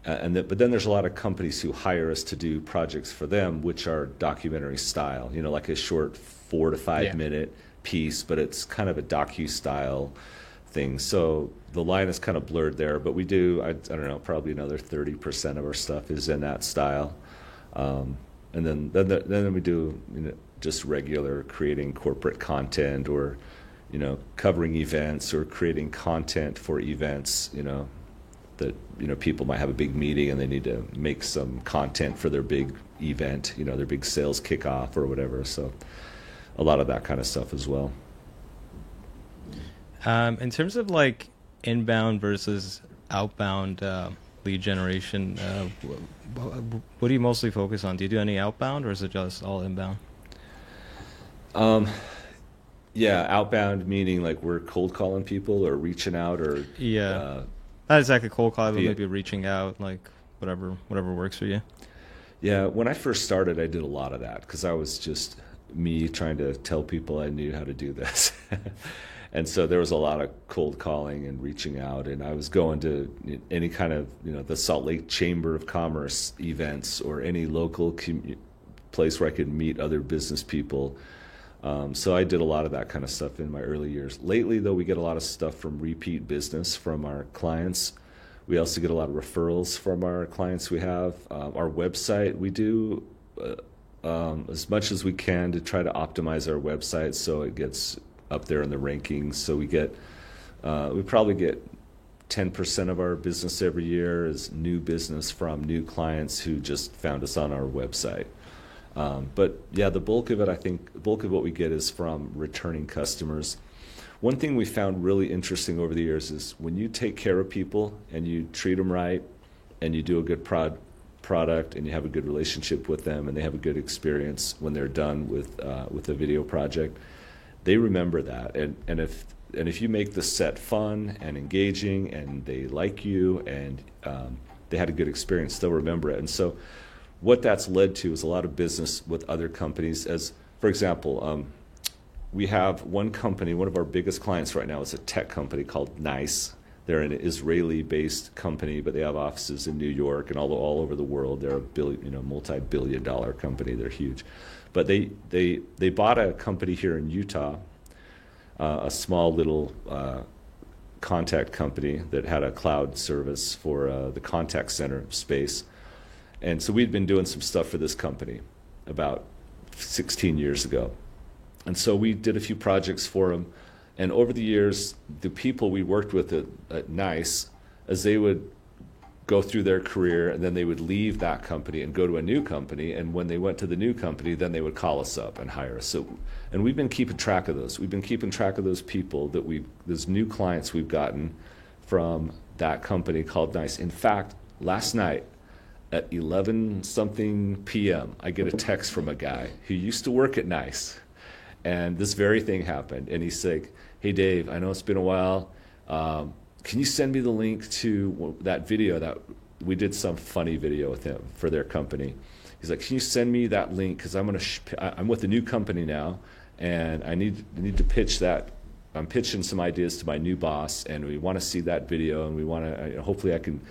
but then there's a lot of companies who hire us to do projects for them, which are documentary style, you know, like a short 4 to 5 minute piece, but it's kind of a docu-style thing. So the line is kind of blurred there, but we do, I don't know, probably another 30% of our stuff is in that style. And then we do, you know, just regular creating corporate content, or, you know, covering events or creating content for events, you know, that people might have a big meeting and they need to make some content for their big event, their big sales kickoff or whatever. So a lot of that kind of stuff as well. In terms of like inbound versus outbound lead generation, what do you mostly focus on? Do you do any outbound, or is it just all inbound? Yeah, outbound meaning like we're cold calling people or reaching out, or not exactly cold calling, but maybe reaching out, like whatever works for you. Yeah, when I first started, I did a lot of that because I was just me trying to tell people I knew how to do this. And so there was a lot of cold calling and reaching out, and I was going to any kind of, the Salt Lake Chamber of Commerce events or any local place where I could meet other business people. So I did a lot of that kind of stuff in my early years. Lately, though, we get a lot of stuff from repeat business from our clients. We also get a lot of referrals from our clients we have. Our website, we do as much as we can to try to optimize our website so it gets up there in the rankings. So we probably get 10% of our business every year is new business from new clients who just found us on our website. But yeah, the bulk of what we get is from returning customers. One thing we found really interesting over the years is when you take care of people and you treat them right and you do a good product and you have a good relationship with them and they have a good experience when they're done with a video project, they remember that. And if you make the set fun and engaging and they like you and they had a good experience, they'll remember it. And so what that's led to is a lot of business with other companies. As for example, we have one company, one of our biggest clients right now is a tech company called NICE. They're an Israeli-based company, but they have offices in New York and all over the world. They're a multi-billion-dollar company. They're huge. But they bought a company here in Utah, a small little contact company that had a cloud service for the contact center space. And so we'd been doing some stuff for this company about 16 years ago. And so we did a few projects for them. And over the years, the people we worked with at NICE, as they would go through their career, and then they would leave that company and go to a new company. And when they went to the new company, then they would call us up and hire us. And we've been keeping track of those. We've been keeping track of those people those new clients we've gotten from that company called NICE. In fact, last night at 11-something p.m., I get a text from a guy who used to work at NICE. And this very thing happened. And he's like, "Hey, Dave, I know it's been a while. Can you send me the link to that video that we did some funny video with him for their company?" He's like, "Can you send me that link? Because I'm with a new company now, and I need to pitch that. I'm pitching some ideas to my new boss, and we want to see that video, and we want to hopefully I can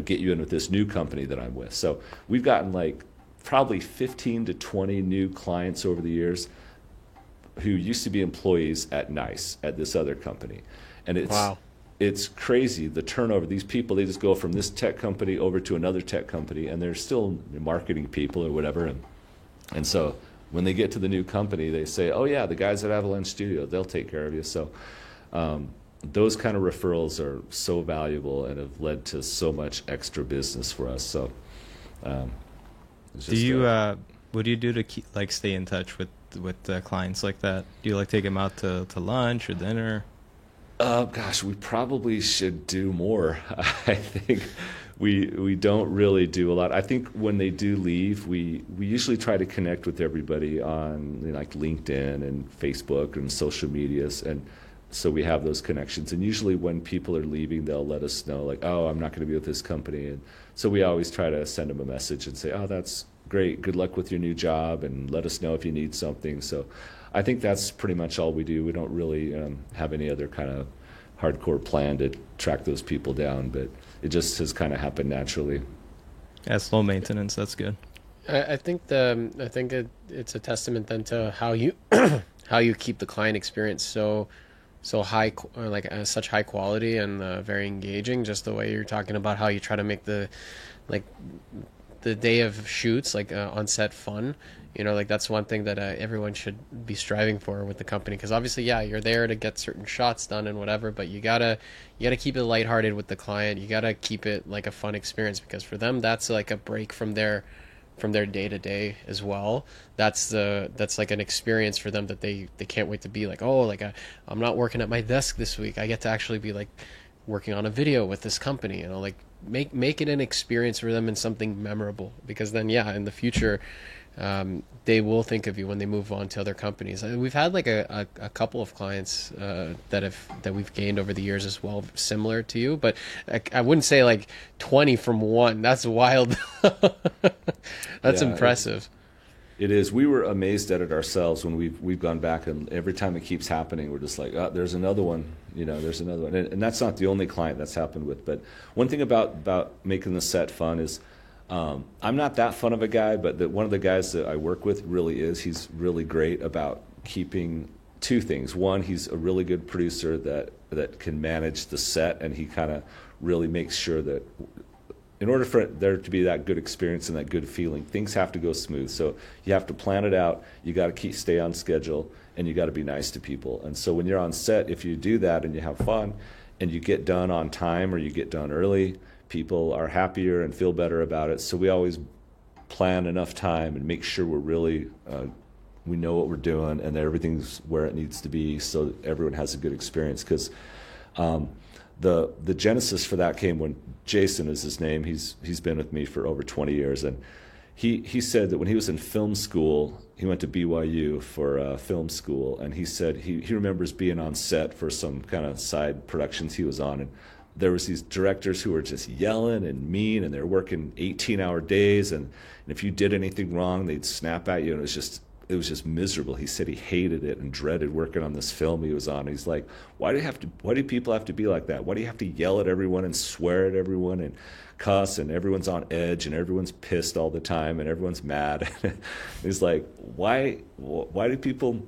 get you in with this new company that I'm with." So we've gotten like probably 15 to 20 new clients over the years who used to be employees at NICE at this other company. And it's crazy, the turnover. These people, they just go from this tech company over to another tech company, and they're still marketing people or whatever. And so when they get to the new company, they say, "Oh yeah, the guys at Avalanche Studio, they'll take care of you." So those kind of referrals are so valuable and have led to so much extra business for us. So what do you do to keep, stay in touch with clients like that? Do you take them out to lunch or dinner? Gosh, we probably should do more. I think we don't really do a lot. I think when they do leave, we usually try to connect with everybody on LinkedIn and Facebook and social medias, and so we have those connections. And usually when people are leaving, they'll let us know "Oh, I'm not going to be with this company." And so we always try to send them a message and say, "Oh, that's great. Good luck with your new job, and let us know if you need something." So I think that's pretty much all we do. We don't really have any other kind of hardcore plan to track those people down, but it just has kind of happened naturally. Yeah, it's low maintenance. That's good. I think it's a testament then to how you how you keep the client experience so high, or such high quality and very engaging. Just the way you're talking about how you try to make the the day of shoots, like on set fun. You know, like that's one thing that everyone should be striving for with the company, because obviously, yeah, you're there to get certain shots done and whatever, but you gotta keep it lighthearted with the client. You gotta keep it like a fun experience, because for them, that's like a break from their day to day as well. That's like an experience for them that they can't wait to be like, oh, like I'm not working at my desk this week. I get to actually be like working on a video with this company. You know, like make it an experience for them and something memorable, because then, yeah, in the future, they will think of you when they move on to other companies. We've had like a couple of clients that we've gained over the years as well, similar to you, but I wouldn't say like 20 from one. That's wild. That's impressive. It is. We were amazed at it ourselves when we've gone back, and every time it keeps happening, we're just like, oh, there's another one. You know, there's another one, and that's not the only client that's happened with. But one thing about making the set fun is, I'm not that fun of a guy, but one of the guys that I work with really is. He's really great about keeping two things. One, he's a really good producer that can manage the set, and he kind of really makes sure that in order for there to be that good experience and that good feeling, things have to go smooth. So you have to plan it out. You got to stay on schedule, and you got to be nice to people. And so when you're on set, if you do that and you have fun and you get done on time or you get done early, people are happier and feel better about it. So we always plan enough time and make sure we're really, we know what we're doing and that everything's where it needs to be, so that everyone has a good experience. Because the genesis for that came when Jason is his name. He's been with me for over 20 years, and he said that when he was in film school, he went to BYU for film school, and he said he remembers being on set for some kind of side productions he was on, and there was these directors who were just yelling and mean, and they're working 18-hour days, and if you did anything wrong, they'd snap at you, and it was just miserable. He said he hated it and dreaded working on this film he was on. He's like, why do people have to be like that? Why do you have to yell at everyone and swear at everyone and cuss, and everyone's on edge and everyone's pissed all the time and everyone's mad? He's like, why do people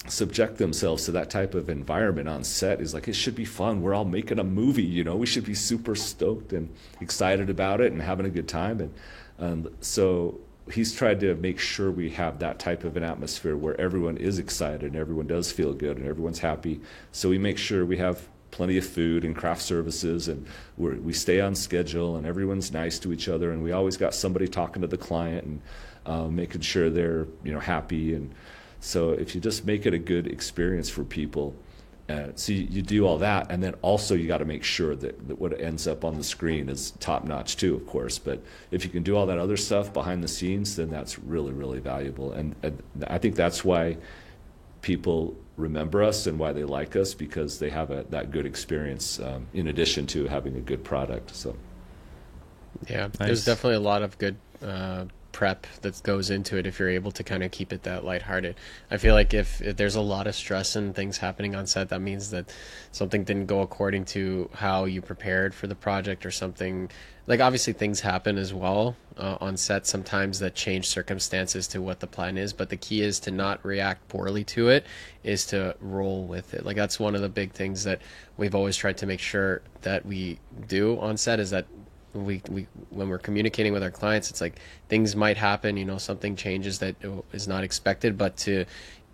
subject themselves to that type of environment on set? Is like, it should be fun. We're all making a movie, you know. We should be super stoked and excited about it and having a good time. And so he's tried to make sure we have that type of an atmosphere where everyone is excited and everyone does feel good and everyone's happy. So we make sure we have plenty of food and craft services, and we stay on schedule, and everyone's nice to each other, and we always got somebody talking to the client and making sure they're, you know, happy. And so if you just make it a good experience for people, so you do all that, and then also you got to make sure that what ends up on the screen is top notch too, of course. But if you can do all that other stuff behind the scenes, then that's really, really valuable. And I think that's why people remember us and why they like us, because they have that good experience in addition to having a good product. So yeah, Nice. There's definitely a lot of good prep that goes into it if you're able to kind of keep it that lighthearted. I feel like if there's a lot of stress and things happening on set, that means that something didn't go according to how you prepared for the project or something. Like, obviously things happen as well on set sometimes that change circumstances to what the plan is, but the key is to not react poorly to it, is to roll with it. Like, that's one of the big things that we've always tried to make sure that we do on set, is that we when we're communicating with our clients, it's like things might happen, you know, something changes that is not expected, but to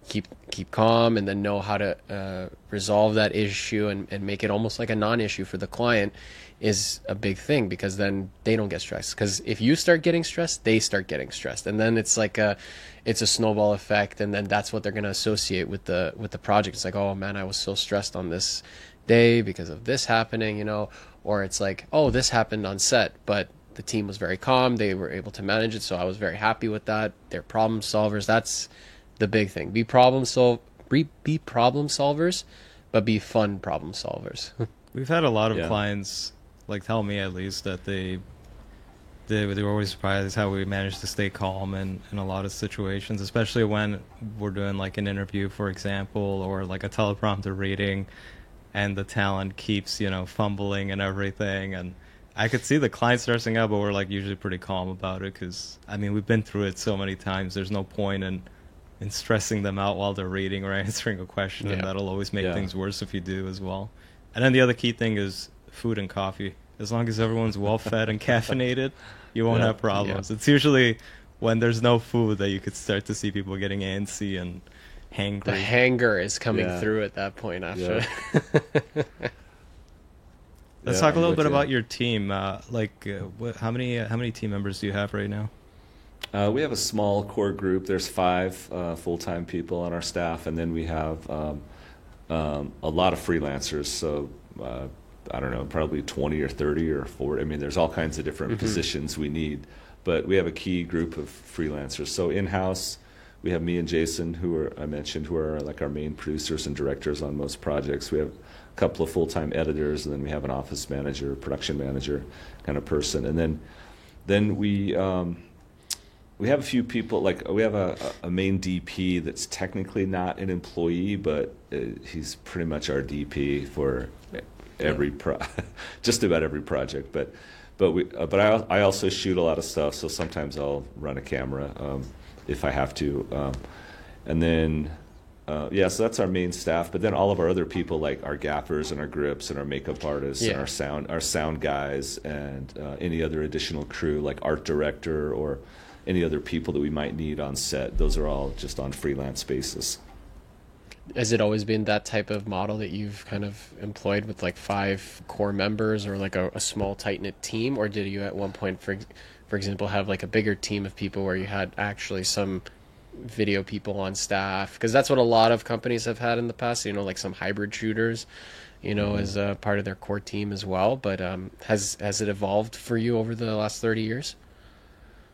keep calm and then know how to resolve that issue and make it almost like a non-issue for the client is a big thing, because then they don't get stressed. Because if you start getting stressed, they start getting stressed, and then it's like it's a snowball effect, and then that's what they're going to associate with the project. It's like, oh man, I was so stressed on this day because of this happening, you know. Or it's like, oh, this happened on set, but the team was very calm. They were able to manage it, so I was very happy with that. They're problem solvers. That's the big thing. Be problem solvers, but be fun problem solvers. We've had a lot of clients, like, tell me at least, that they were always surprised how we managed to stay calm in a lot of situations, especially when we're doing like an interview, for example, or like a teleprompter reading, and the talent keeps, you know, fumbling and everything. And I could see the client stressing out, but we're like usually pretty calm about it, because, I mean, we've been through it so many times. There's no point in stressing them out while they're reading or answering a question, and that'll always make things worse if you do as well. And then the other key thing is food and coffee. As long as everyone's well fed and caffeinated, you won't Yeah. have problems. Yeah. It's usually when there's no food that you could start to see people getting antsy and hangry. The hanger is coming Yeah. through at that point after. Let's Yeah, talk a I'm little with bit you. about your team. How many team members do you have right now? We have a small core group. There's 5 full-time people on our staff, and then we have a lot of freelancers. So I don't know, probably 20 or 30 or 40. I mean, there's all kinds of different positions we need, but we have a key group of freelancers. So in-house, we have me and Jason, I mentioned, who are like our main producers and directors on most projects. We have a couple of full-time editors, and then we have an office manager, production manager kind of person, and then we have a few people, like we have a main DP that's technically not an employee, but he's pretty much our DP for every just about every project. But I also shoot a lot of stuff, so sometimes I'll run a camera if I have to, and then so that's our main staff. But then all of our other people, like our gaffers and our grips and our makeup artists and our sound guys and any other additional crew, like art director or any other people that we might need on set, those are all just on freelance basis. Has it always been that type of model that you've kind of employed with like 5 core members or like a small tight-knit team? Or did you at one point, for example, have like a bigger team of people where you had actually some video people on staff? Because that's what a lot of companies have had in the past, like some hybrid shooters, as a part of their core team as well. But has it evolved for you over the last 30 years?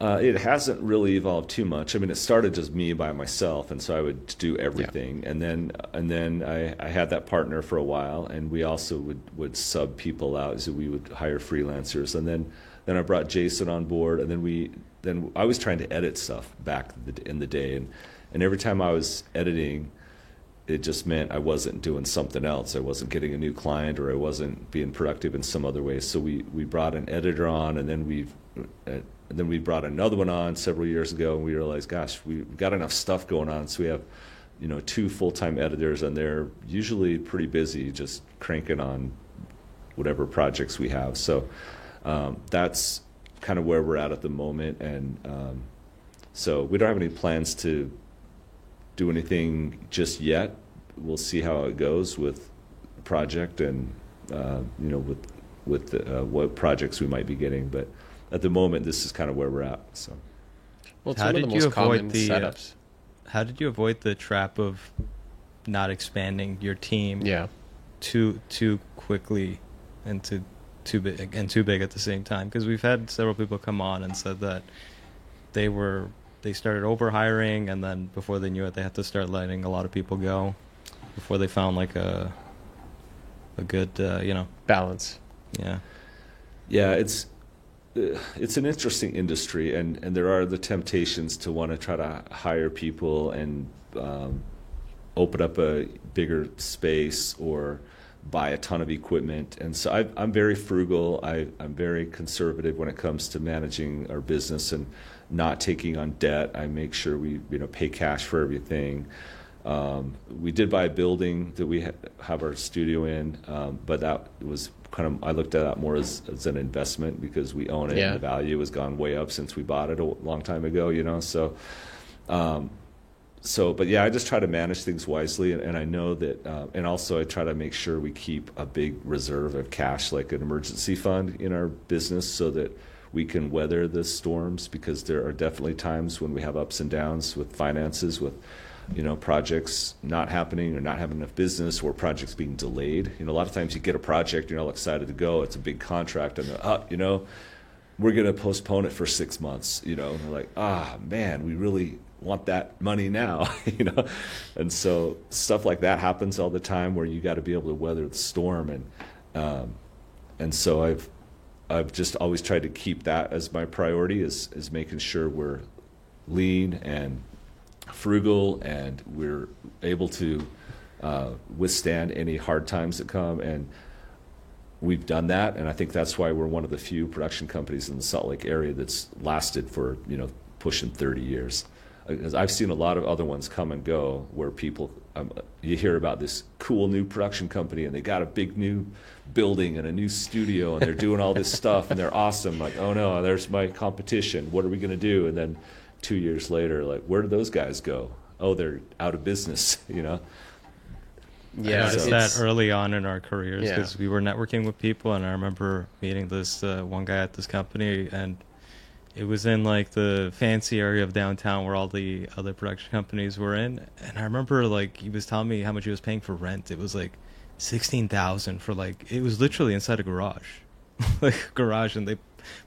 It hasn't really evolved too much. I mean, it started just me by myself, and so I would do everything. And then I had that partner for a while, and we also would sub people out, so we would hire freelancers. And then I brought Jason on board, and then I was trying to edit stuff back in the day, and every time I was editing, it just meant I wasn't doing something else. I wasn't getting a new client, or I wasn't being productive in some other way. So we brought an editor on, and then we brought another one on several years ago, and we realized, gosh, we've got enough stuff going on. So we have, 2 full-time editors, and they're usually pretty busy just cranking on whatever projects we have. So that's kind of where we're at the moment. And so we don't have any plans to do anything just yet. We'll see how it goes with the project and, with what projects we might be getting. But at the moment, this is kind of where we're at. So, Well, it's How one of did the you most avoid common the, setups. How did you avoid the trap of not expanding your team Yeah. too quickly into too big at the same time? Because we've had several people come on and said that they started over hiring, and then before they knew it, they had to start letting a lot of people go before they found like a good Balance. yeah, it's an interesting industry, and there are the temptations to want to try to hire people and open up a bigger space or buy a ton of equipment. And so I'm very frugal. I'm very conservative when it comes to managing our business and not taking on debt. I make sure we pay cash for everything. We did buy a building that we have our studio in, but that was I looked at that more as an investment because we own it, Yeah. and the value has gone way up since we bought it a long time ago, So, but yeah, I just try to manage things wisely, and I know that, and also I try to make sure we keep a big reserve of cash, like an emergency fund in our business, so that we can weather the storms, because there are definitely times when we have ups and downs with finances, with projects not happening or not having enough business, or projects being delayed. A lot of times you get a project, you're all excited to go, it's a big contract, and we're going to postpone it for 6 months, and they're like, man, we really want that money now, and so stuff like that happens all the time, where you got to be able to weather the storm, and so I've just always tried to keep that as my priority, is making sure we're lean and frugal, and we're able to withstand any hard times that come, and we've done that. And I think that's why we're one of the few production companies in the Salt Lake area that's lasted for pushing 30 years. Because I've seen a lot of other ones come and go, where people you hear about this cool new production company, and they got a big new building and a new studio, and they're doing all this stuff, and they're awesome. Like, oh no, there's my competition. What are we going to do? And then 2 years later, like, where did those guys go? Oh, they're out of business, you know? Yeah, I noticed that early on in our careers because we were networking with people, and I remember meeting this one guy at this company, and it was in like the fancy area of downtown where all the other production companies were in. And I remember like he was telling me how much he was paying for rent. It was like $16,000 for like, it was literally inside a garage, like a garage, and they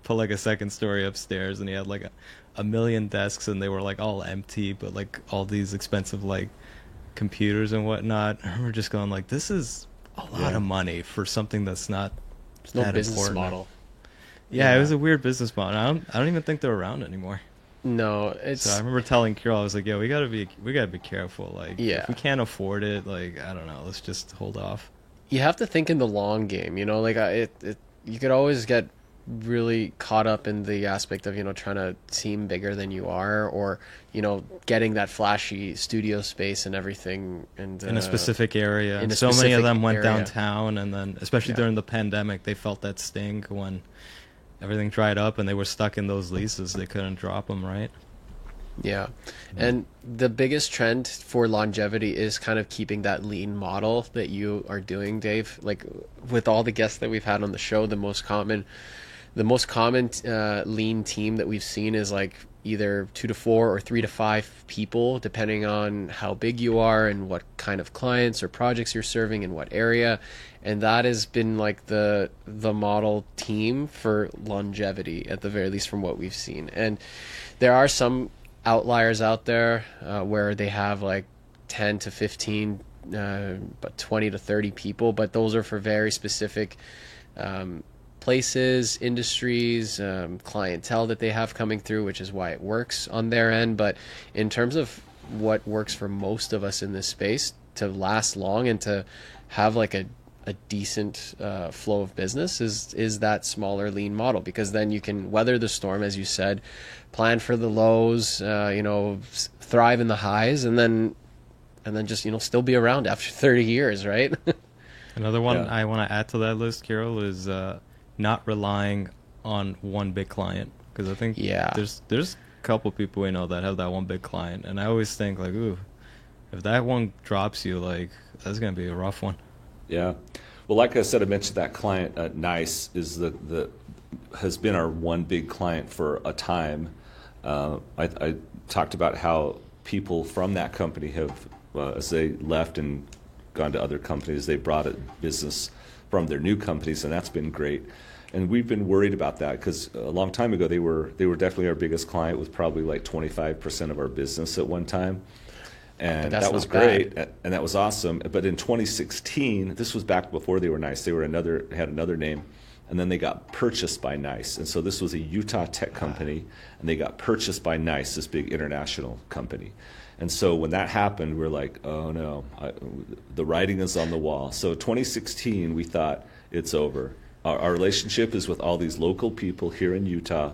put like a second story upstairs, and he had like a million desks, and they were like all empty, but like all these expensive like computers and whatnot. I remember just going like, this is a lot of money for something that's not that business important. Model. Yeah, it was a weird business model. I don't even think they're around anymore. No, it's. So I remember telling Kirill, I was like, "Yo, we gotta be careful. Like, if we can't afford it, like, I don't know, let's just hold off." You have to think in the long game, you know. Like, you could always get really caught up in the aspect of, you know, trying to seem bigger than you are, or, you know, getting that flashy studio space and everything, and in a specific area. And so many of them went downtown, and then especially during the pandemic, they felt that sting when everything dried up and they were stuck in those leases. They couldn't drop them, right? Yeah. And the biggest trend for longevity is kind of keeping that lean model that you are doing, Dave. Like, with all the guests that we've had on the show, the most common lean team that we've seen is like either 2 to 4 or 3 to 5 people, depending on how big you are and what kind of clients or projects you're serving in what area. And that has been like the model team for longevity, at the very least, from what we've seen. And there are some outliers out there where they have like 10 to 15, but 20 to 30 people, but those are for very specific places, industries, clientele that they have coming through, which is why it works on their end. But in terms of what works for most of us in this space to last long and to have like a decent flow of business is that smaller lean model, because then you can weather the storm, as you said, plan for the lows, you know, thrive in the highs, and then just, you know, still be around after 30 years, right? Another one I want to add to that list, Kirill, is not relying on one big client, because I think there's a couple people we know that have that one big client, and I always think like, ooh, if that one drops you, like, that's gonna be a rough one. Yeah, well, like I said, I mentioned that client, NICE, is has been our one big client for a time. I talked about how people from that company have, as they left and gone to other companies, they brought a business from their new companies, and that's been great. And we've been worried about that because a long time ago they were definitely our biggest client, with probably like 25% of our business at one time. And that was great, and that was awesome. But in 2016, this was back before they were NICE. They had another name, and then they got purchased by NICE. And so this was a Utah tech company, and they got purchased by NICE, this big international company. And so when that happened, we're like, oh no, the writing is on the wall. So 2016, we thought, it's over. Our relationship is with all these local people here in Utah,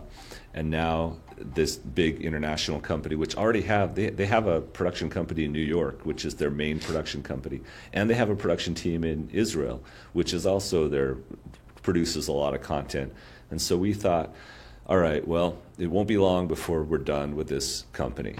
and now this big international company, which already they have a production company in New York, which is their main production company, and they have a production team in Israel, which is also produces a lot of content. And so we thought, all right, well, it won't be long before we're done with this company.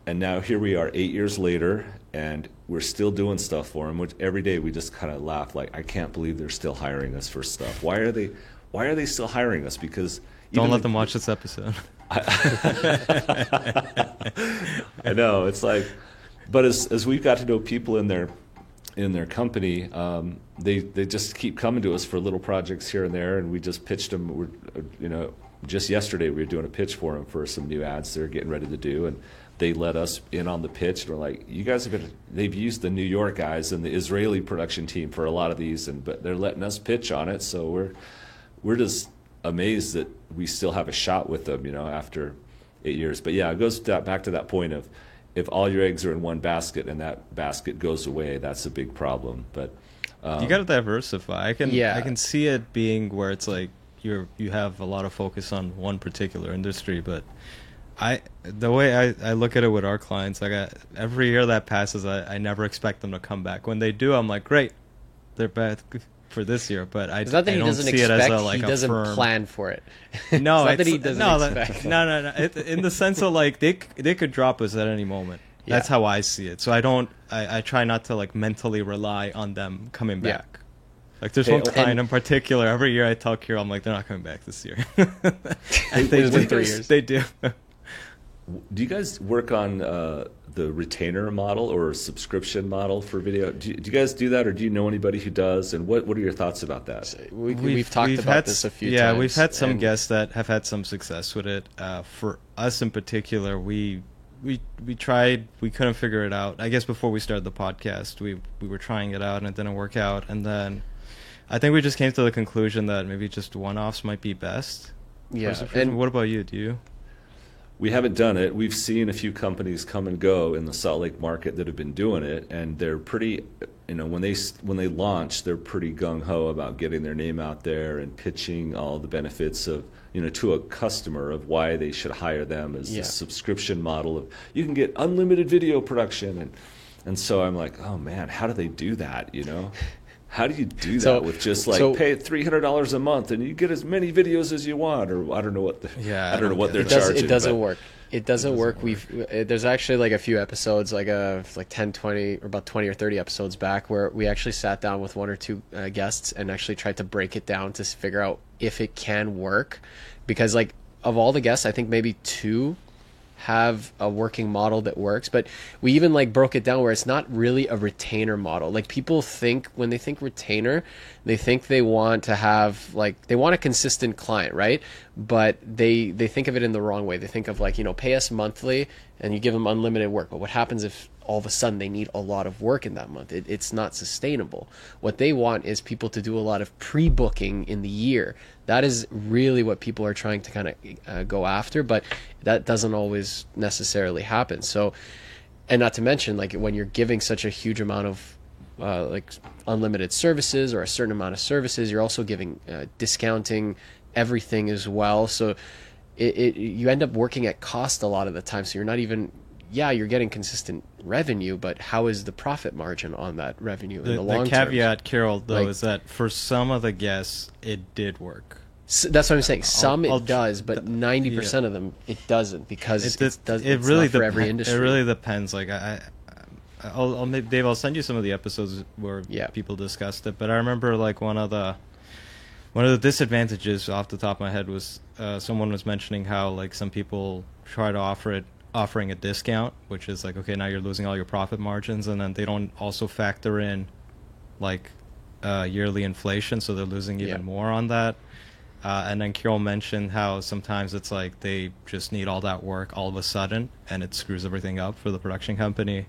And now here we are 8 years later, and we're still doing stuff for them, which every day we just kind of laugh like, I can't believe they're still hiring us for stuff. Why are they still hiring us? Because don't let them watch this episode. I know, it's like, but as we've got to know people in their company, they just keep coming to us for little projects here and there, and we just pitched them. Just yesterday we were doing a pitch for them for some new ads they're getting ready to do, and they let us in on the pitch. And we're like, you guys they've used the New York guys and the Israeli production team for a lot of these, but they're letting us pitch on it, so we're just amazed that we still have a shot with them, after 8 years. But yeah, it goes back to that point of, if all your eggs are in one basket and that basket goes away, that's a big problem. But you got to diversify. I can see it being where it's like you have a lot of focus on one particular industry, but The way I look at it with our clients, like every year that passes, I never expect them to come back. When they do, I'm like, great, they're back for this year. But It's not that he don't doesn't see it as expect, like he a doesn't firm. plan for it. No, it's not it's that he doesn't no, expect. no. In the sense of like they could drop us at any moment. Yeah. That's how I see it. So I try not to like mentally rely on them coming Yeah. back. Like there's Hey, one client in particular. Every year I tell Kirill, I'm like, they're not coming back this year. And It's been 3 years. They do. Do you guys work on the retainer model or subscription model for video? Do you guys do that, or do you know anybody who does? And what are your thoughts about that? We've talked about had this a few yeah, times. we've had some and guests that have had some success with it. For us in particular, we tried, we couldn't figure it out. I guess before we started the podcast, we were trying it out and it didn't work out. And then I think we just came to the conclusion that maybe just one-offs might be best. Yeah, And what about you? Do you? We haven't done it. We've seen a few companies come and go in the Salt Lake market that have been doing it, and they're pretty, when they launch, they're pretty gung ho about getting their name out there and pitching all the benefits of, to a customer of why they should hire them as Yeah. a subscription model of you can get unlimited video production, and so I'm like, oh man, how do they do that? How do you do that So- with just like so- pay $300 a month and you get as many videos as you want, or I don't know what Yeah, I don't know what they're it doesn't, charging. it doesn't but- work. It doesn't work. There's actually like a few episodes, like 10, 20, or about 20 or 30 episodes back, where we actually sat down with one or two guests and actually tried to break it down to figure out if it can work. Because like of all the guests, I think maybe two have a working model that works, but we even like broke it down where it's not really a retainer model. Like people think, when they think retainer, they think they want to have they want a consistent client, right? But they think of it in the wrong way. They think of pay us monthly and you give them unlimited work. But what happens if all of a sudden they need a lot of work in that month? It's not sustainable. What they want is people to do a lot of pre-booking in the year. That is really what people are trying to kind of go after, but that doesn't always necessarily happen. So, and not to mention, when you're giving such a huge amount of unlimited services or a certain amount of services, you're also giving discounting everything as well. So you end up working at cost a lot of the time. So you're not even, you're getting consistent revenue, but how is the profit margin on that revenue in the long The term? caveat, Carol, though, Like- is that for some of the guests, it did work. That's what I'm saying. Some I'll it does, but 90% of them it doesn't, because it's really not for every industry. It really depends. Like Dave, I'll send you some of the episodes where Yeah. people discussed it. But I remember one of the disadvantages off the top of my head was someone was mentioning how some people try to offering a discount, which is okay, now you're losing all your profit margins, and then they don't also factor in yearly inflation, so they're losing even more on that. And then Kirill mentioned how sometimes it's they just need all that work all of a sudden, and it screws everything up for the production company.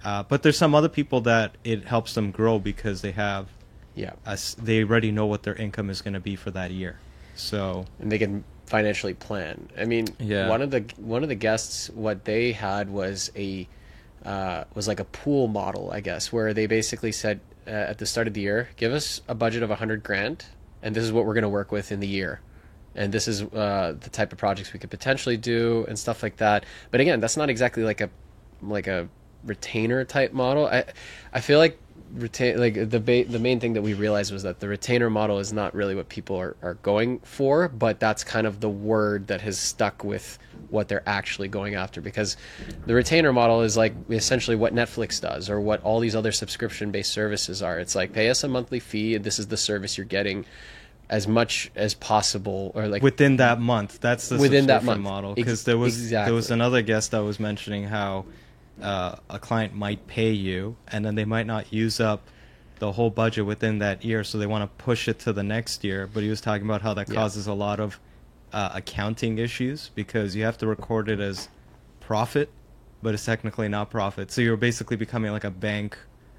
But there's some other people that it helps them grow because they have, they already know what their income is going to be for that year. So and they can financially plan. I mean, one of the guests, what they had was like a pool model, I guess, where they basically said at the start of the year, give us a budget of $100,000, and this is what we're going to work with in the year, and this is the type of projects we could potentially do and stuff like that. But again, that's not exactly like a retainer type model. I feel like the main thing that we realized was that the retainer model is not really what people are going for, but that's kind of the word that has stuck with what they're actually going after, because the retainer model is essentially what Netflix does or what all these other subscription based services are. It's pay us a monthly fee and this is the service you're getting as much as possible, or within that month. That's the within that subscription month model, because there was exactly. another guest that was mentioning how a client might pay you and then they might not use up the whole budget within that year, so they want to push it to the next year. But he was talking about how that causes a lot of accounting issues, because you have to record it as profit, but it's technically not profit. So you're basically becoming like a bank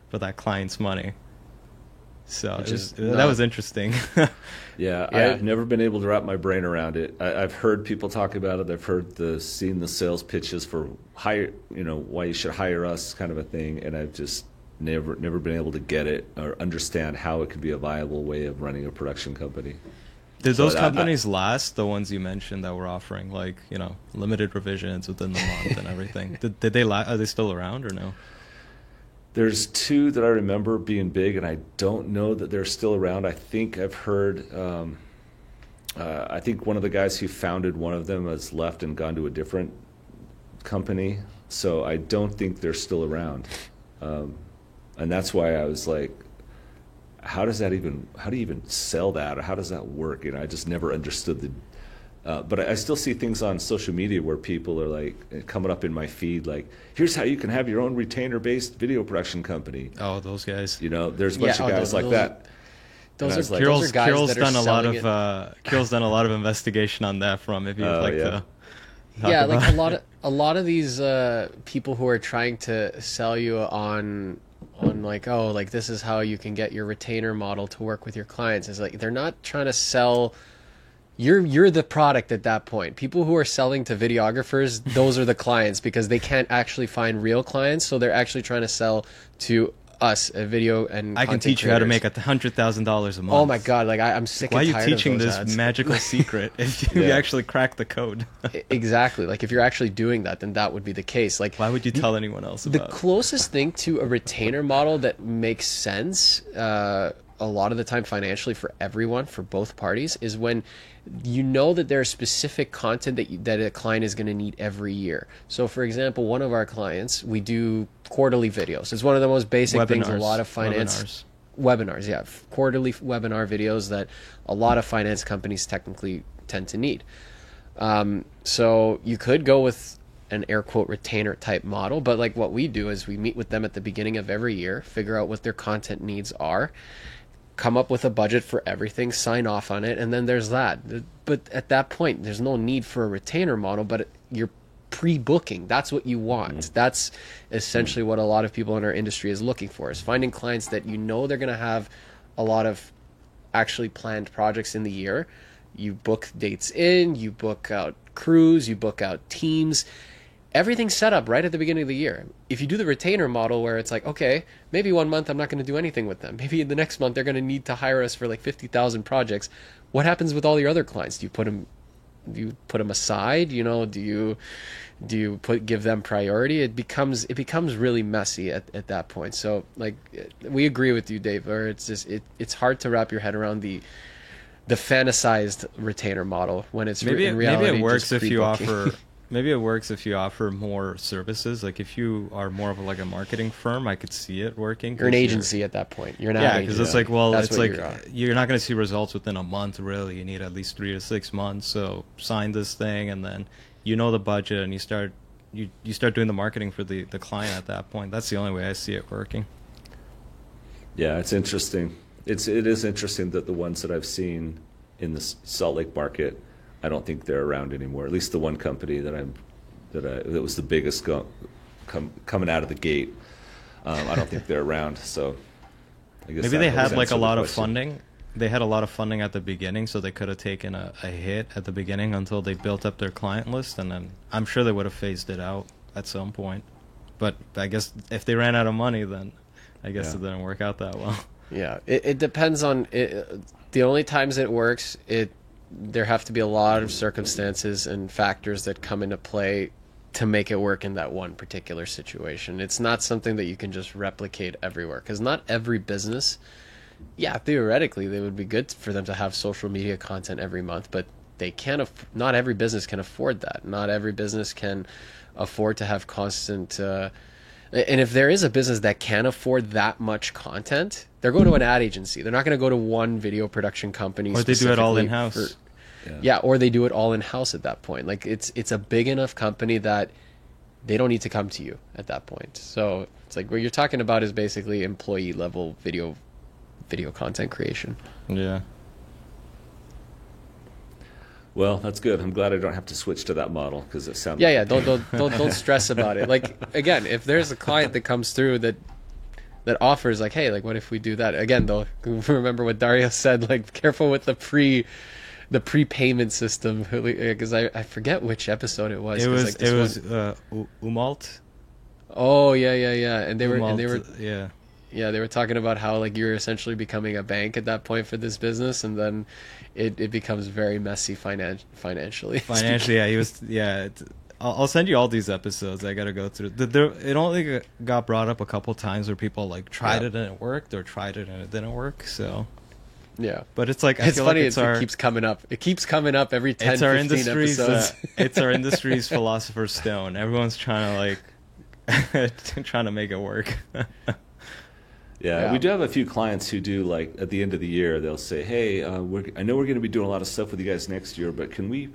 for that client's money. So that was interesting. Yeah, I've never been able to wrap my brain around it. I've heard people talk about it. I've heard seen the sales pitches for why you should hire us, kind of a thing, and I've just never been able to get it or understand how it could be a viable way of running a production company. Did So those that- companies last? The ones you mentioned that were offering like limited revisions within the month and everything. Did they last? Are they still around or no? There's two that I remember being big, and I don't know that they're still around. I think I've heard. I think one of the guys who founded one of them has left and gone to a different company. So I don't think they're still around, and that's why I was like, how do you even sell that, or how does that work? I just never understood the. But I still see things on social media where people are like coming up in my feed, like, here's how you can have your own retainer-based video production company. Oh, those guys. There's a bunch of guys like that. Those are Carol's guys that are done a lot selling of Carol's done a lot of investigation on that from. If you'd like yeah. to. talk yeah, about like a lot of these people who are trying to sell you on like, oh, like this is how you can get your retainer model to work with your clients, is like they're not trying to sell. You're the product at that point. People who are selling to videographers, those are the clients, because they can't actually find real clients, so they're actually trying to sell to us, a video and I can content teach you how to creators. make $100,000 a month. Oh my god, like I'm sick Why are and you tired teaching of those this ads. magical secret if you Yeah. actually crack the code? Exactly. Like if you're actually doing that, then that would be the case. Like Why would you tell anyone else the about it? closest thing to a retainer model that makes sense a lot of the time financially for everyone, for both parties, is when you know that there's specific content that a client is going to need every year. So for example, one of our clients, we do quarterly videos. It's one of the most basic things a lot of finance webinars, yeah, quarterly webinar videos that a lot of finance companies technically tend to need. So you could go with an air quote retainer type model, but like what we do is we meet with them at the beginning of every year, figure out what their content needs are, come up with a budget for everything, sign off on it, and then there's that. But at that point, there's no need for a retainer model, but you're pre-booking. That's what you want. That's essentially what a lot of people in our industry is looking for, is finding clients that you know they're going to have a lot of actually planned projects in the year. You book dates in, you book out crews, you book out teams. Everything's set up right at the beginning of the year. If you do the retainer model where it's like, okay, maybe 1 month I'm not going to do anything with them. Maybe the next month they're going to need to hire us for like 50,000 projects. What happens with all your other clients? Do you put them aside? Do you give them priority? It becomes really messy at that point. So like we agree with you, Dave, or it's hard to wrap your head around the fantasized retainer model when it's in reality. Maybe it works just if you pre-booking. offer. Maybe it works if you offer more services. Like if you are more of like a marketing firm, I could see it working. You're an agency at that point. You're not. Yeah, because it's like, well, That's it's what like you're not going to see results within a month. Really, you need at least 3 to 6 months. So sign this thing, and then the budget, and you start doing the marketing for the client at that point. That's the only way I see it working. Yeah, it's interesting. It is interesting that the ones that I've seen in the Salt Lake market, I don't think they're around anymore. At least the one company that was the biggest coming out of the gate. I don't think they're around. So I guess Maybe they had like a lot of question. funding. They had a lot of funding at the beginning, so they could have taken a hit at the beginning until they built up their client list, and then I'm sure they would have phased it out at some point. But I guess if they ran out of money, then I guess it didn't work out that well. Yeah, it depends on it. The only times it works, there have to be a lot of circumstances and factors that come into play to make it work in that one particular situation. It's not something that you can just replicate everywhere, because not every business, yeah, theoretically they would be good for them to have social media content every month, but they can't. Not every business can afford that. Not every business can afford to have constant. And if there is a business that can afford that much content, they're going to an ad agency. They're not going to go to one video production company. Or they do it all specifically in-house. Yeah, or they do it all in-house at that point. Like it's a big enough company that they don't need to come to you at that point. So it's like what you're talking about is basically employee level video content creation. Yeah. Well, that's good. I'm glad I don't have to switch to that model because it sounds. Yeah. Don't stress about it. Like again, if there's a client that comes through that offers like, hey, like what if we do that? Again, though, remember what Dario said. Like, careful with the prepayment system, because I forget which episode it was. It was one... Umalt. Oh yeah, and they were yeah. Yeah, they were talking about how like you're essentially becoming a bank at that point for this business, and then it becomes very messy financially. Financially, yeah, he was. Yeah, I'll send you all these episodes. I gotta go through. It only got brought up a couple times where people like tried it and it worked, or tried it and it didn't work. So yeah, but it's like, I it's feel funny. like it keeps coming up. It keeps coming up every 10, it's our 15 industry's. episodes. It's our industry's philosopher's stone. Everyone's trying to like trying to make it work. Yeah, we do have a few clients who do, like, at the end of the year, they'll say, hey, I know we're going to be doing a lot of stuff with you guys next year, but can we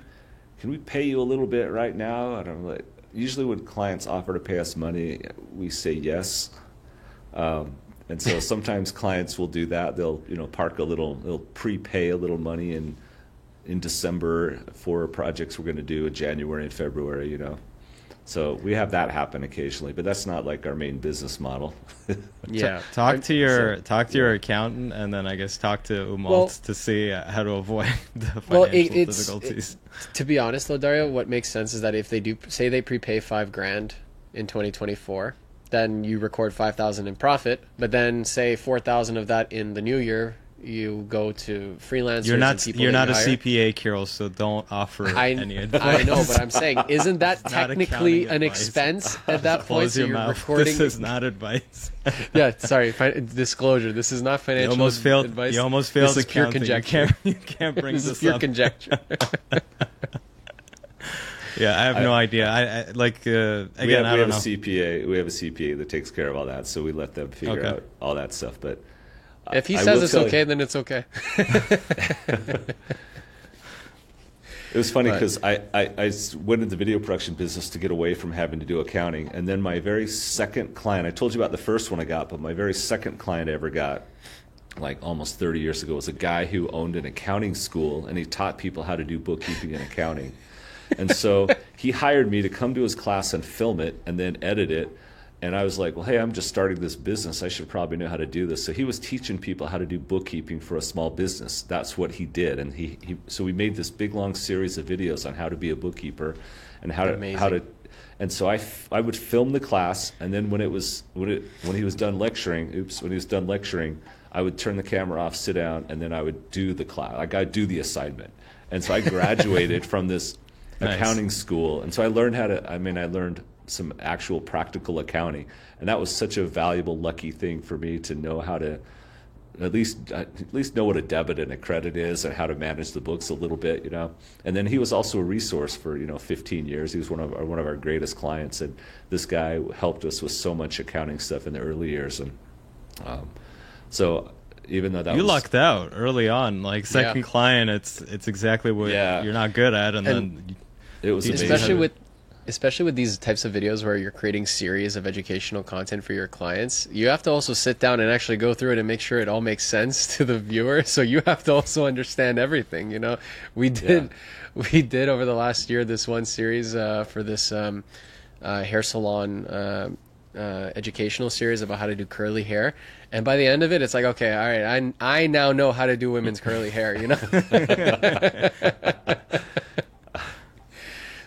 pay you a little bit right now? And I'm like, usually when clients offer to pay us money, we say yes. And so sometimes clients will do that. They'll, they'll prepay a little money in December for projects we're going to do in January and February, So we have that happen occasionally, but that's not like our main business model. Yeah, Talk to your accountant, and then I guess talk to Umalt to see how to avoid the financial difficulties. To be honest, though, Dario, what makes sense is that if they do say they prepay $5,000 in 2024, then you record 5,000 in profit, but then say 4,000 of that in the new year. You go to freelancers. You're not a CPA, Kirill, so don't offer any advice. I know, but I'm saying, isn't that technically an advice. expense at that point? Close So your you're mouth. recording. This is not advice. Yeah, sorry. Disclosure. This is not financial advice. You almost failed. This is pure accounting. conjecture. You can't bring This this is pure up. conjecture. Yeah, I have no idea. I like again. we have I don't a know. CPA. We have a CPA that takes care of all that, so we let them figure out all that stuff. But If he I says will it's tell okay, you- then it's okay. It was funny because I went into the video production business to get away from having to do accounting. And then my very second client, I told you about the first one I got, but my very second client I ever got, like almost 30 years ago, was a guy who owned an accounting school, and he taught people how to do bookkeeping and accounting. And so he hired me to come to his class and film it and then edit it. And I was like, well, hey, I'm just starting this business. I should probably know how to do this. So he was teaching people how to do bookkeeping for a small business. That's what he did. And so we made this big, long series of videos on how to be a bookkeeper and how to. And so I would film the class, and then when he was done lecturing, I would turn the camera off, sit down, and then I would do the class. Like, I'd do the assignment. And so I graduated from this accounting school, and so I learned I learned some actual practical accounting, and that was such a valuable, lucky thing for me to know how to at least know what a debit and a credit is and how to manage the books a little bit, And then he was also a resource for 15 years. He was one of our greatest clients, and this guy helped us with so much accounting stuff in the early years. And so even though that You lucked out early on. Like second client, it's exactly what you're not good at, and then it was amazing. Especially with these types of videos where you're creating series of educational content for your clients, you have to also sit down and actually go through it and make sure it all makes sense to the viewer. So you have to also understand everything. We did over the last year this one series for this hair salon educational series about how to do curly hair, and by the end of it, it's like, okay, all right, I now know how to do women's curly hair.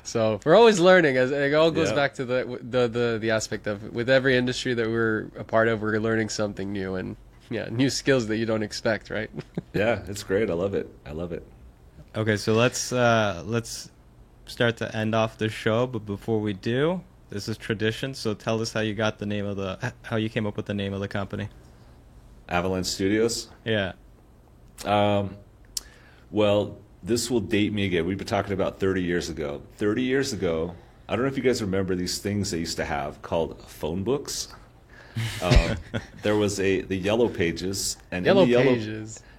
So we're always learning, as it all goes back to the aspect of, with every industry that we're a part of, we're learning something new, and new skills that you don't expect, right? Yeah, it's great. I love it. Okay, so let's start to end off the show, but before we do, this is tradition. So tell us how you got how you came up with the name of the company. Avalanche Studios. Yeah. Well, this will date me again. We've been talking about 30 years ago. 30 years ago, I don't know if you guys remember these things they used to have called phone books. There was the Yellow Pages, and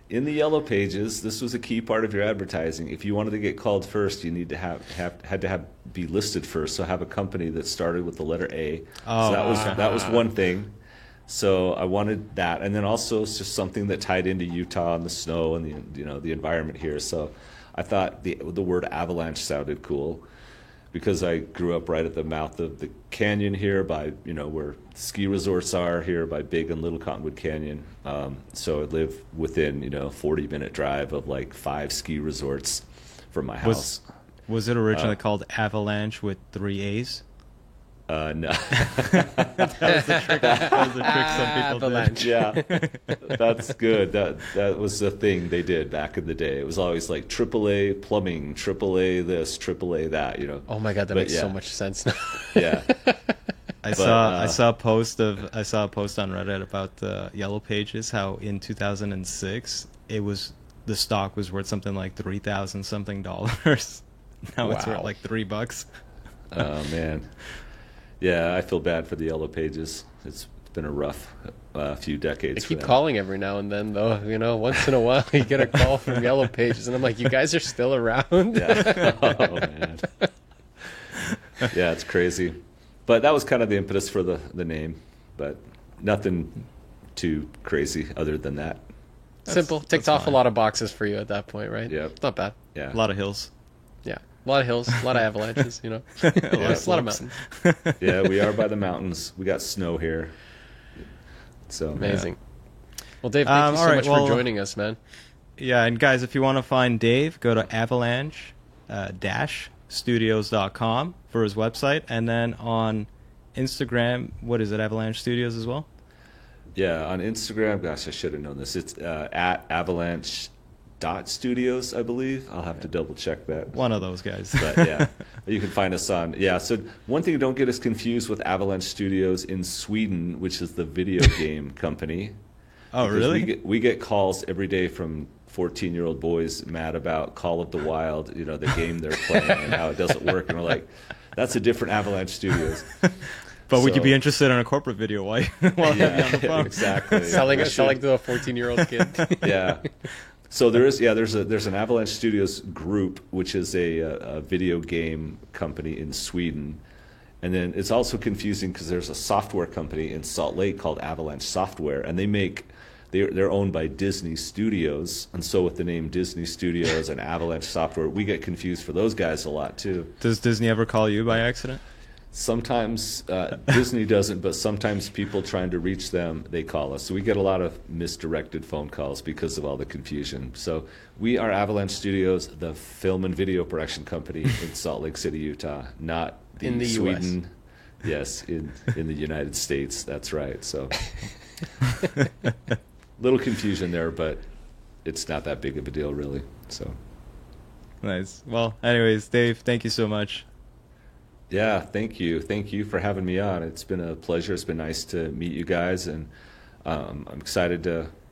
in the Yellow Pages, this was a key part of your advertising. If you wanted to get called first, you need to had to be listed first. So have a company that started with the letter A. So that was one thing. So I wanted that, and then also it's just something that tied into Utah and the snow and the environment here. So I thought the word avalanche sounded cool, because I grew up right at the mouth of the canyon here, by where ski resorts are here by Big and Little Cottonwood Canyon. So I live within 40-minute drive of like 5 ski resorts from my house. Was it originally called Avalanche with 3 A's? No. That was the trick some people did. Yeah, that's good. That was the thing they did back in the day. It was always like AAA plumbing, AAA this, AAA that. You know. Oh my god, that makes so much sense now. Yeah. I saw a post on Reddit about the Yellow Pages. How in 2006 the stock was worth something like $3,000 something. Now it's worth like $3. Oh man. Yeah, I feel bad for the Yellow Pages. It's been a rough few decades. I keep calling every now and then, though. You know, once in a while you get a call from Yellow Pages, and I'm like, "You guys are still around?" Yeah. Oh man. Yeah, it's crazy. But that was kind of the impetus for the name. But nothing too crazy other than that. Simple. Ticked off a lot of boxes for you at that point, right? Yeah. Not bad. Yeah. A lot of hills. Yeah. A lot of hills, a lot of avalanches, you know. Yeah, a lot of mountains. Yeah, we are by the mountains. We got snow here. So amazing. Yeah. Well, Dave, thank you so much for joining us, man. Yeah, and guys, if you want to find Dave, go to avalanche-studios.com for his website, and then on Instagram, what is it, Avalanche Studios as well? Yeah, on Instagram, gosh, I should have known this. It's at avalanche.studios, I believe. I'll have to double check that. One of those guys. But yeah, you can find us on. Yeah, so one thing, don't get us confused with Avalanche Studios in Sweden, which is the video game company. Oh, really? We get calls every day from 14-year-old boys mad about Call of the Wild, you know, the game they're playing and how it doesn't work. And we're like, that's a different Avalanche Studios. But would you be interested in a corporate video while you on the phone? Exactly. selling to a 14-year-old kid. Yeah. So there's an Avalanche Studios group, which is a video game company in Sweden. And then it's also confusing because there's a software company in Salt Lake called Avalanche Software, and they're owned by Disney Studios. And so with the name Disney Studios and Avalanche Software, we get confused for those guys a lot too. Does Disney ever call you by accident? Sometimes Disney doesn't, but sometimes people trying to reach them, they call us. So we get a lot of misdirected phone calls because of all the confusion. So we are Avalanche Studios, the film and video production company in Salt Lake City, Utah, not in the Sweden. US. Yes, in the United States. That's right. So little confusion there, but it's not that big of a deal, really. So nice. Well, anyways, Dave, thank you so much. Yeah, thank you. Thank you for having me on. It's been a pleasure. It's been nice to meet you guys, and I'm excited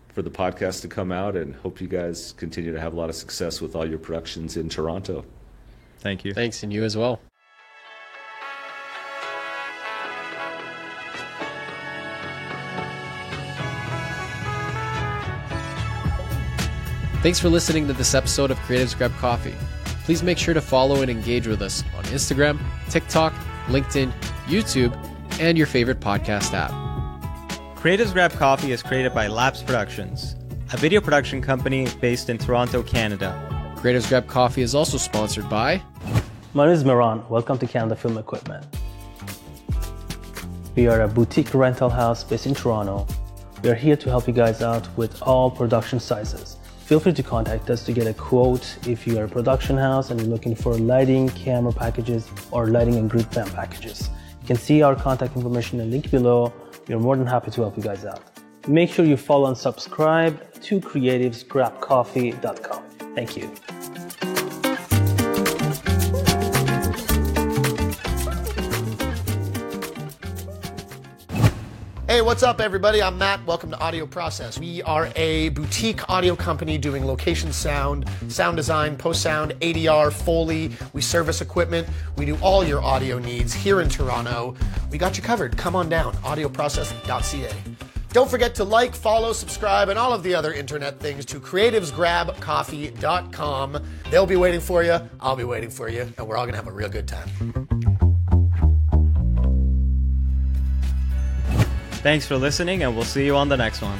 for the podcast to come out, and hope you guys continue to have a lot of success with all your productions in Toronto. Thank you. Thanks, and you as well. Thanks for listening to this episode of Creatives Grab Coffee. Please make sure to follow and engage with us on Instagram, TikTok, LinkedIn, YouTube, and your favorite podcast app. Creatives Grab Coffee is created by Labs Productions, a video production company based in Toronto, Canada. Creatives Grab Coffee is also sponsored by... My name is Miran. Welcome to Canada Film Equipment. We are a boutique rental house based in Toronto. We are here to help you guys out with all production sizes. Feel free to contact us to get a quote if you are a production house and you're looking for lighting, camera packages, or lighting and grid fan packages. You can see our contact information in the link below. We are more than happy to help you guys out. Make sure you follow and subscribe to creativesgrabcoffee.com. Thank you. Hey, what's up, everybody? I'm Matt. Welcome to Audio Process. We are a boutique audio company doing location sound, sound design, post-sound, ADR, Foley. We service equipment. We do all your audio needs here in Toronto. We got you covered. Come on down, audioprocess.ca. Don't forget to like, follow, subscribe, and all of the other internet things to creativesgrabcoffee.com. They'll be waiting for you. I'll be waiting for you, and we're all going to have a real good time. Thanks for listening, and we'll see you on the next one.